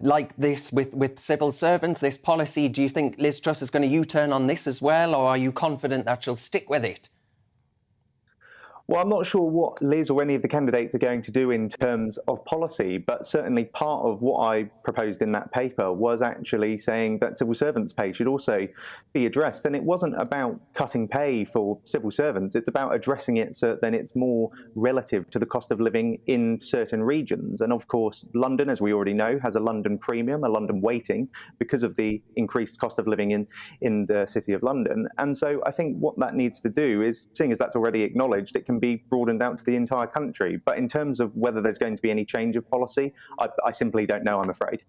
S4: like this with civil servants, this policy? Do you think Liz Truss is going to U-turn on this as well, or are you confident that she'll stick with it?
S21: Well, I'm not sure what Liz or any of the candidates are going to do in terms of policy, but certainly part of what I proposed in that paper was actually saying that civil servants' pay should also be addressed. And it wasn't about cutting pay for civil servants, it's about addressing it so then it's more relative to the cost of living in certain regions. And of course, London, as we already know, has a London premium, a London weighting, because of the increased cost of living in the City of London. And so I think what that needs to do is, seeing as that's already acknowledged, it can be broadened out to the entire country. But in terms of whether there's going to be any change of policy, I simply don't know, I'm afraid.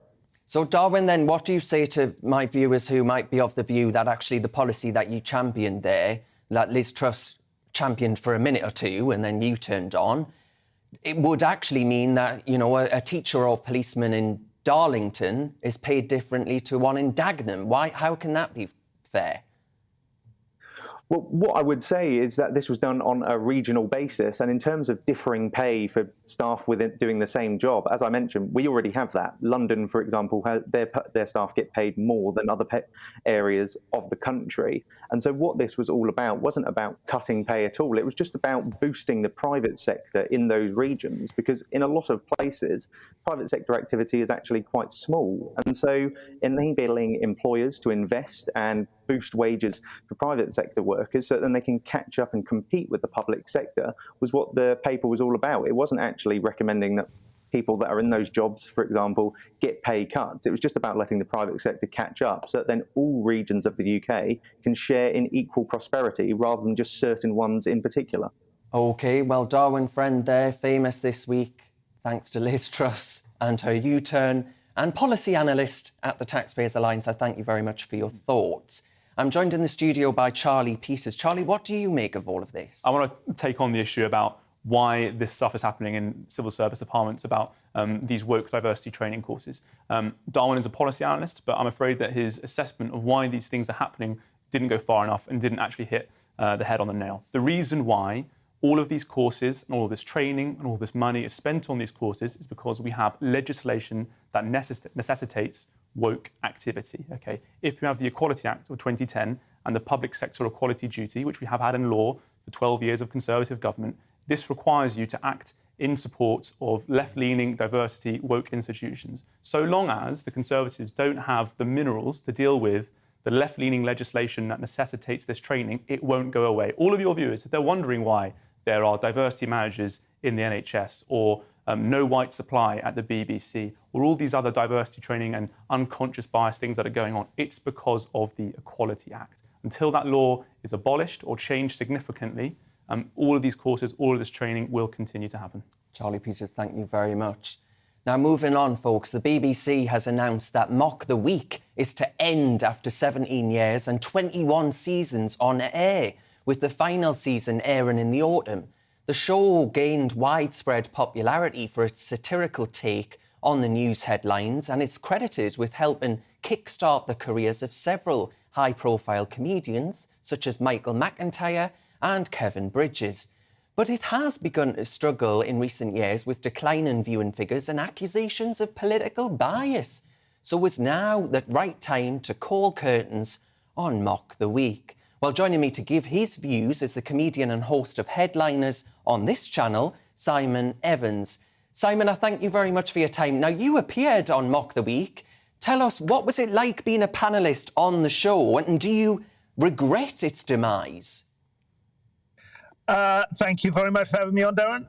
S4: So, Darwin, then, what do you say to my viewers who might be of the view that actually the policy that you championed there, that Liz Truss championed for a minute or two and then you turned on, it would actually mean that, a teacher or policeman in Darlington is paid differently to one in Dagenham? How can that be fair?
S21: Well, what I would say is that this was done on a regional basis, and in terms of differing pay for staff doing the same job, as I mentioned, we already have that. London, for example, their staff get paid more than other areas of the country. And so what this was all about wasn't about cutting pay at all. It was just about boosting the private sector in those regions, because in a lot of places, private sector activity is actually quite small. And so enabling employers to invest and boost wages for private sector workers so that then they can catch up and compete with the public sector was what the paper was all about. It wasn't actually recommending that people that are in those jobs, for example, get pay cuts. It was just about letting the private sector catch up so that then all regions of the UK can share in equal prosperity rather than just certain ones in particular.
S4: OK, well, Darwin Friend there, famous this week, thanks to Liz Truss and her U-turn, and policy analyst at the Taxpayers Alliance. I thank you very much for your thoughts. I'm joined in the studio by Charlie Peters. Charlie, what do you make of all of this?
S17: I want to take on the issue about why this stuff is happening in civil service departments, about these woke diversity training courses. Darwin is a policy analyst, but I'm afraid that his assessment of why these things are happening didn't go far enough and didn't actually hit the head on the nail. The reason why all of these courses and all of this training and all this money is spent on these courses is because we have legislation that necessitates woke activity. Okay, if you have the Equality Act of 2010 and the Public Sector Equality Duty, which we have had in law for 12 years of Conservative government, this requires you to act in support of left-leaning diversity woke institutions. So long as the Conservatives don't have the minerals to deal with the left-leaning legislation that necessitates this training, it won't go away. All of your viewers, if they're wondering why there are diversity managers in the NHS or no white supply at the BBC, or all these other diversity training and unconscious bias things that are going on, it's because of the Equality Act. Until that law is abolished or changed significantly, all of these courses, all of this training will continue to happen.
S4: Charlie Peters, thank you very much. Now, moving on, folks, the BBC has announced that Mock the Week is to end after 17 years and 21 seasons on air, with the final season airing in the autumn. The show gained widespread popularity for its satirical take on the news headlines, and it's credited with helping kickstart the careers of several high-profile comedians, such as Michael McIntyre and Kevin Bridges. But it has begun to struggle in recent years with declining viewing figures and accusations of political bias. So is now the right time to call curtains on Mock the Week? Well, joining me to give his views is the comedian and host of Headliners on this channel, Simon Evans. Simon, I thank you very much for your time. Now, you appeared on Mock the Week. Tell us, what was it like being a panellist on the show, and do you regret its demise?
S5: Thank you very much for having me on, Darren.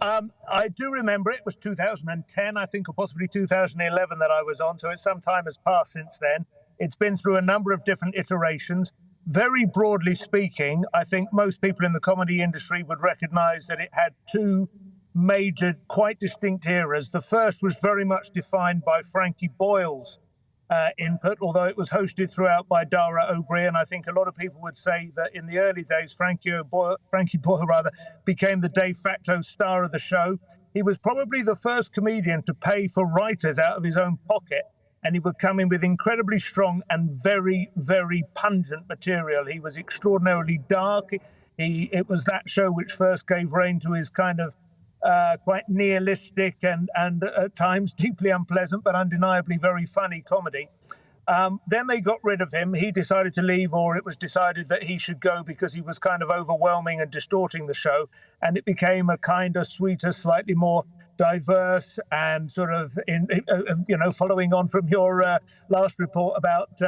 S5: I do remember it was 2010, I think, or possibly 2011 that I was on, so it's some time has passed since then. It's been through a number of different iterations. Very broadly speaking, I think most people in the comedy industry would recognise that it had two major, quite distinct eras. The first was very much defined by Frankie Boyle's input, although it was hosted throughout by Dara O'Brien. I think a lot of people would say that in the early days, Frankie Boyle became the de facto star of the show. He was probably the first comedian to pay for writers out of his own pocket, and he would come in with incredibly strong and very, very pungent material. He was extraordinarily dark. It was that show which first gave rein to his kind of quite nihilistic and at times deeply unpleasant, but undeniably very funny comedy. Then they got rid of him. He decided to leave, or it was decided that he should go because he was kind of overwhelming and distorting the show. And it became a kind of sweeter, slightly more diverse and sort of, following on from your last report about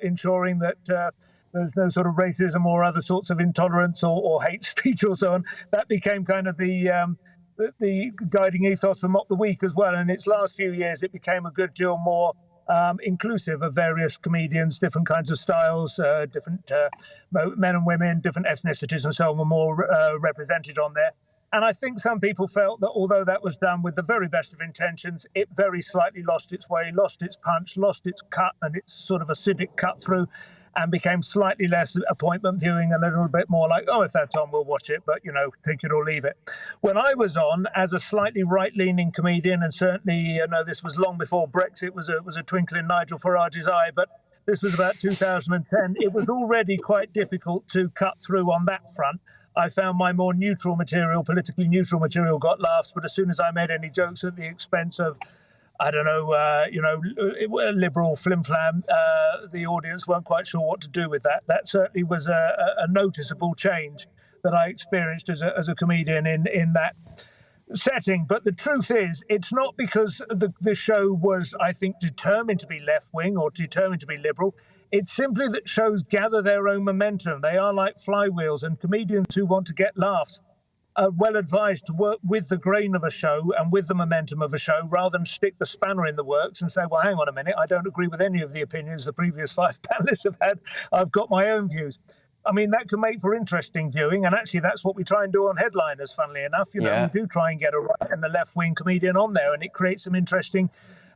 S5: ensuring that there's no sort of racism or other sorts of intolerance or hate speech or so on. That became kind of the guiding ethos for Mock the Week as well. In its last few years, it became a good deal more inclusive of various comedians, different kinds of styles, different men and women, different ethnicities and so on were more represented on there. And I think some people felt that although that was done with the very best of intentions, it very slightly lost its way, lost its punch, lost its cut and its sort of acidic cut through, and became slightly less appointment viewing, a little bit more like, oh, if that's on, we'll watch it, but, take it or leave it. When I was on as a slightly right-leaning comedian, and certainly, this was long before Brexit was a twinkle in Nigel Farage's eye, but this was about 2010, it was already quite difficult to cut through on that front. I found my more neutral material, politically neutral material, got laughs, but as soon as I made any jokes at the expense of liberal flim-flam, the audience weren't quite sure what to do with that. That certainly was a noticeable change that I experienced as a comedian in that setting. But the truth is, it's not because the show was, I think, determined to be left-wing or determined to be liberal. It's simply that shows gather their own momentum. They are like flywheels, and comedians who want to get laughs are well advised to work with the grain of a show and with the momentum of a show rather than stick the spanner in the works and say, well, hang on a minute, I don't agree with any of the opinions the previous 5 panelists have had. I've got my own views. I mean, that can make for interesting viewing, and actually that's what we try and do on Headliners, funnily enough. We do try and get a right and a left-wing comedian on there, and it creates some interesting,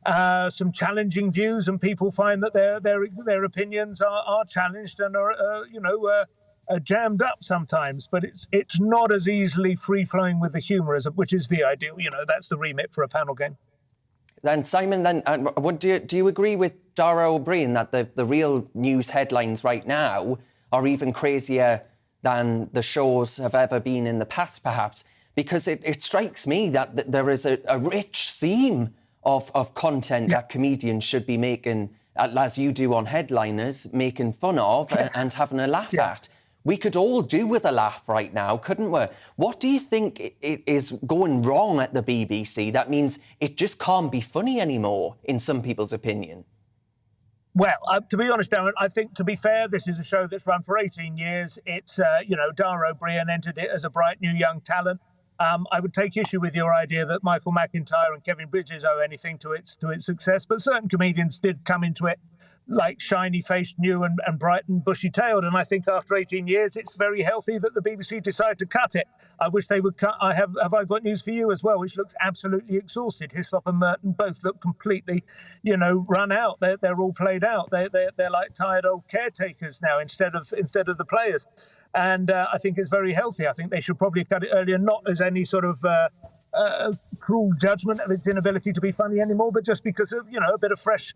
S5: some challenging views, and people find that their opinions are challenged and are jammed up sometimes, but it's not as easily free-flowing with the humour, which is the ideal. That's the remit for a panel game.
S4: And Simon, do you agree with Dara O'Brien that the real news headlines right now are even crazier than the shows have ever been in the past, perhaps? Because it strikes me that there is a rich seam of content that comedians should be making, as you do on Headliners, making fun of and having a laugh at. We could all do with a laugh right now, couldn't we? What do you think is going wrong at the BBC that means it just can't be funny anymore, in some people's opinion?
S5: Well, to be honest, Darren, I think, to be fair, this is a show that's run for 18 years. It's, Dara O'Brien entered it as a bright new young talent. I would take issue with your idea that Michael McIntyre and Kevin Bridges owe anything to its success, but certain comedians did come into it like shiny-faced, new and bright and bushy-tailed. And I think after 18 years, it's very healthy that the BBC decided to cut it. I wish they would cut. Have I got news for you as well, which looks absolutely exhausted. Hislop and Merton both look completely, run out. They're all played out. They're like tired old caretakers now instead of the players. And I think it's very healthy. I think they should probably cut it earlier, not as any sort of cruel judgment of its inability to be funny anymore, but just because of, a bit of fresh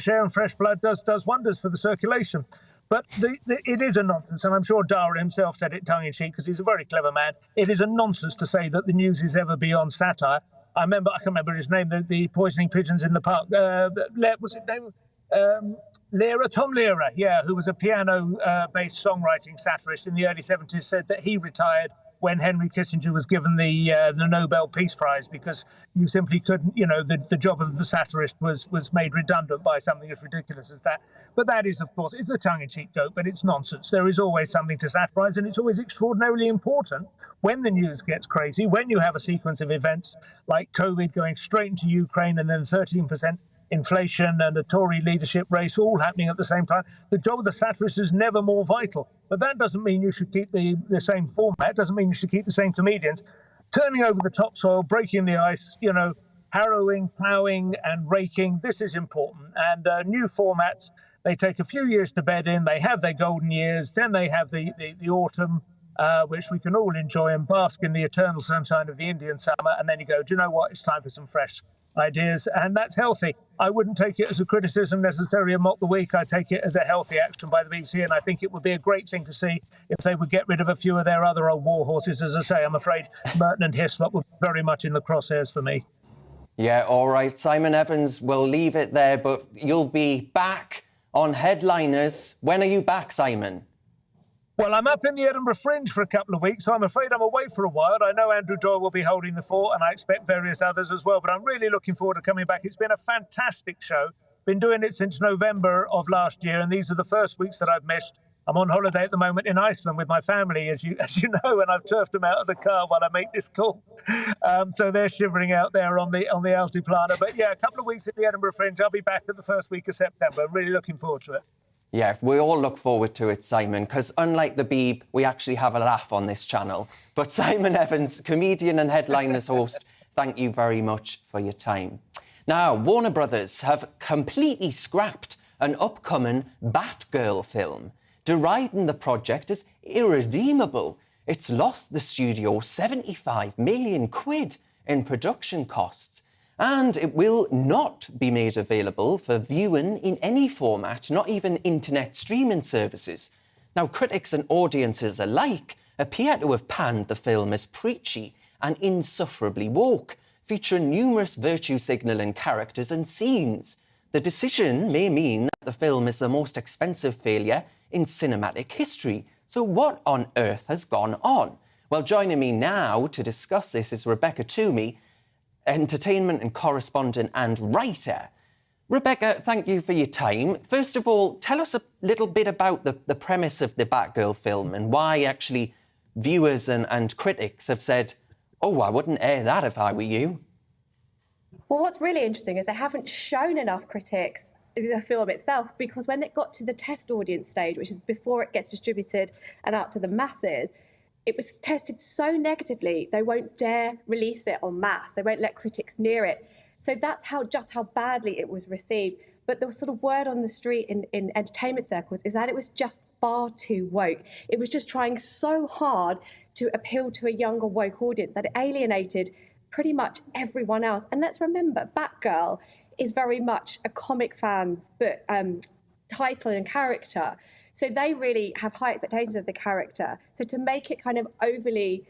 S5: air and fresh blood does wonders for the circulation. But it is a nonsense, and I'm sure Darren himself said it tongue-in-cheek because he's a very clever man. It is a nonsense to say that the news is ever beyond satire. I can't remember his name, the poisoning pigeons in the park. Was it name? Tom Lehrer, who was a piano-based songwriting satirist in the early 70s, said that he retired when Henry Kissinger was given the Nobel Peace Prize because you simply couldn't, the job of the satirist was made redundant by something as ridiculous as that. But that is, of course, it's a tongue-in-cheek joke, but it's nonsense. There is always something to satirize, and it's always extraordinarily important when the news gets crazy, when you have a sequence of events like COVID going straight into Ukraine and then 13% inflation and a Tory leadership race all happening at the same time. The job of the satirist is never more vital. But that doesn't mean you should keep the same format, doesn't mean you should keep the same comedians. Turning over the topsoil, breaking the ice, harrowing, ploughing and raking, this is important. And new formats, they take a few years to bed in, they have their golden years, then they have the autumn, which we can all enjoy and bask in the eternal sunshine of the Indian summer. And then you go, do you know what? It's time for some fresh ideas, and that's healthy. I wouldn't take it as a criticism necessarily of Mock the Week. I take it as a healthy action by the BBC, and I think it would be a great thing to see if they would get rid of a few of their other old war horses. As I say, I'm afraid Merton and Hislop were very much in the crosshairs for me.
S4: Yeah, all right. Simon Evans, we'll leave it there, but you'll be back on Headliners. When are you back, Simon?
S5: Well, I'm up in the Edinburgh Fringe for a couple of weeks, so I'm afraid I'm away for a while. I know Andrew Doyle will be holding the fort, and I expect various others as well, but I'm really looking forward to coming back. It's been a fantastic show. Been doing it since November of last year, and these are the first weeks that I've missed. I'm on holiday at the moment in Iceland with my family, as you know, and I've turfed them out of the car while I make this call. So they're shivering out there on the Altiplano. But yeah, a couple of weeks at the Edinburgh Fringe. I'll be back at the first week of September. I'm really looking forward to it.
S4: Yeah, we all look forward to it, Simon, because unlike the Beeb, we actually have a laugh on this channel. But Simon Evans, comedian and Headliners host, thank you very much for your time. Now, Warner Brothers have completely scrapped an upcoming Batgirl film, deriding the project as irredeemable. It's lost the studio 75 million quid in production costs. And it will not be made available for viewing in any format, not even internet streaming services. Now, critics and audiences alike appear to have panned the film as preachy and insufferably woke, featuring numerous virtue-signalling characters and scenes. The decision may mean that the film is the most expensive failure in cinematic history. So what on earth has gone on? Well, joining me now to discuss this is Rebecca Toomey, entertainment and correspondent and writer. Rebecca, thank you for your time. First of all, tell us a little bit about the premise of the Batgirl film and why actually viewers and critics have said, oh, I wouldn't air that if I were you.
S6: Well, what's really interesting is they haven't shown enough critics the film itself, because when it got to the test audience stage, which is before it gets distributed and out to the masses, it was tested so negatively, they won't dare release it en masse. They won't let critics near it. So that's just how badly it was received. But the sort of word on the street in entertainment circles is that it was just far too woke. It was just trying so hard to appeal to a younger woke audience that it alienated pretty much everyone else. And let's remember, Batgirl is very much a comic fan's title and character. So they really have high expectations of the character. So to make it kind of overly,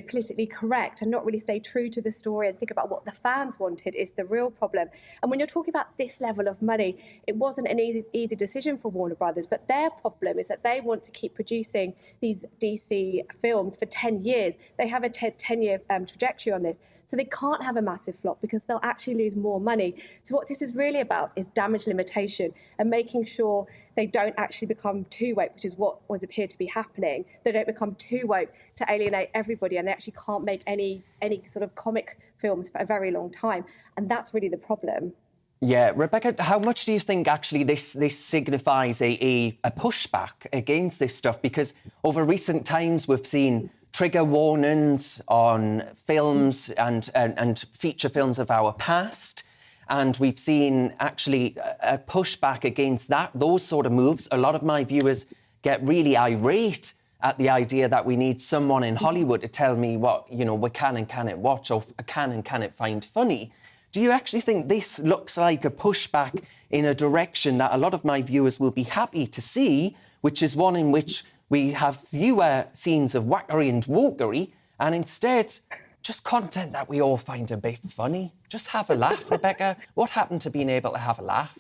S6: politically correct and not really stay true to the story and think about what the fans wanted is the real problem. And when you're talking about this level of money, it wasn't an easy decision for Warner Brothers, but their problem is that they want to keep producing these DC films for 10 years. They have a 10-year trajectory on this. So they can't have a massive flop because they'll actually lose more money. So what this is really about is damage limitation and making sure they don't actually become too woke, which is what was appeared to be happening. They don't become too woke to alienate everybody, and they actually can't make any sort of comic films for a very long time. And that's really the problem.
S4: Yeah, Rebecca, how much do you think actually this signifies a pushback against this stuff? Because over recent times we've seen trigger warnings on films and feature films of our past. And we've seen actually a pushback against those sort of moves. A lot of my viewers get really irate at the idea that we need someone in Hollywood to tell me what, we can and cannot watch or can and cannot find funny. Do you actually think this looks like a pushback in a direction that a lot of my viewers will be happy to see, which is one in which we have fewer scenes of whackery and wokery, and instead just content that we all find a bit funny? Just have a laugh, Rebecca. What happened to being able to have a laugh?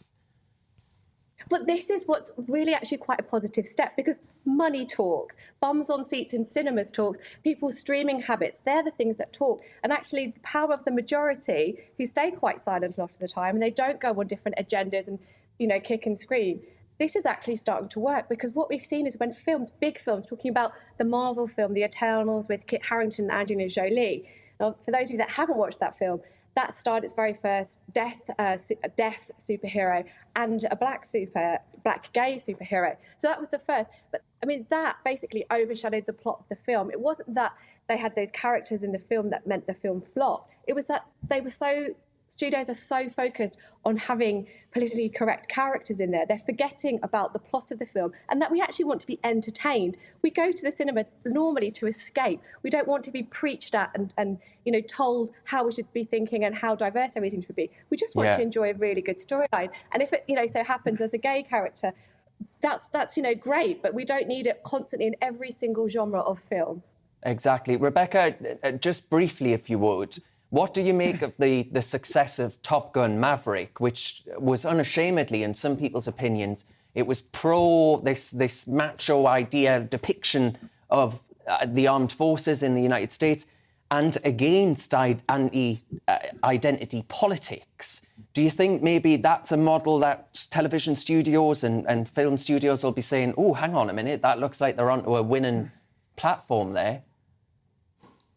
S6: But this is what's really actually quite a positive step, because money talks, bums on seats in cinemas talks, people's streaming habits, they're the things that talk. And actually the power of the majority, who stay quite silent a lot of the time and they don't go on different agendas and, kick and scream. This is actually starting to work, because what we've seen is when films, big films, talking about the Marvel film, The Eternals with Kit Harington and Angelina Jolie. Now, for those of you that haven't watched that film, that starred its very first deaf superhero and a black gay superhero. So that was the first. But I mean, that basically overshadowed the plot of the film. It wasn't that they had those characters in the film that meant the film flopped. It was that studios are so focused on having politically correct characters in there, they're forgetting about the plot of the film and that we actually want to be entertained. We go to the cinema normally to escape. We don't want to be preached at and told how we should be thinking and how diverse everything should be. We just want to enjoy a really good storyline. And if it so happens there's a gay character, that's great, but we don't need it constantly in every single genre of film.
S4: Exactly. Rebecca, just briefly, if you would, what do you make of the success of Top Gun Maverick, which was unashamedly, in some people's opinions, it was pro this macho idea depiction of the armed forces in the United States and against anti-identity politics? Do you think maybe that's a model that television studios and film studios will be saying, oh, hang on a minute, that looks like they're onto a winning platform there?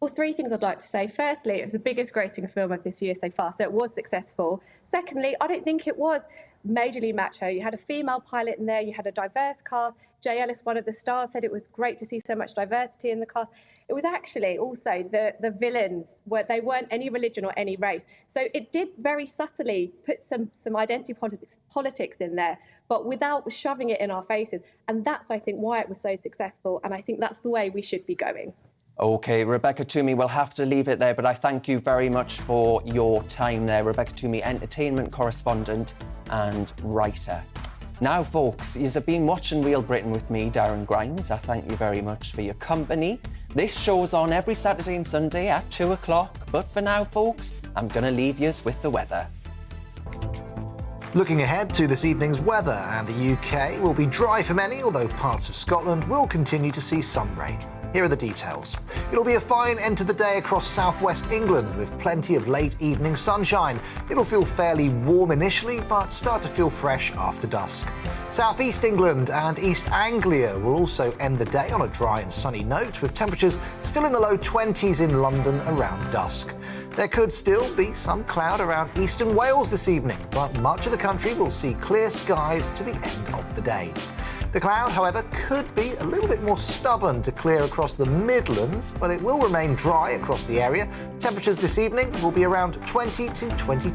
S6: Well, three things I'd like to say. Firstly, it was the biggest grossing film of this year so far, so it was successful. Secondly, I don't think it was majorly macho. You had a female pilot in there, you had a diverse cast. Jay Ellis, one of the stars, said it was great to see so much diversity in the cast. It was actually also the villains, they weren't any religion or any race. So it did very subtly put some identity politics in there, but without shoving it in our faces. And that's, I think, why it was so successful. And I think that's the way we should be going.
S4: OK, Rebecca Toomey, we'll have to leave it there, but I thank you very much for your time there. Rebecca Toomey, entertainment correspondent and writer. Now, folks, you've been watching Real Britain with me, Darren Grimes. I thank you very much for your company. This show's on every Saturday and Sunday at 2 o'clock. But for now, folks, I'm going to leave you with the weather.
S2: Looking ahead to this evening's weather, and the UK will be dry for many, although parts of Scotland will continue to see some rain. Here are the details. It'll be a fine end to the day across southwest England with plenty of late evening sunshine. It'll feel fairly warm initially, but start to feel fresh after dusk. Southeast England and East Anglia will also end the day on a dry and sunny note, with temperatures still in the low 20s in London around dusk. There could still be some cloud around eastern Wales this evening, but much of the country will see clear skies to the end of the day. The cloud, however, could be a little bit more stubborn to clear across the Midlands, but it will remain dry across the area. Temperatures this evening will be around 20 to 22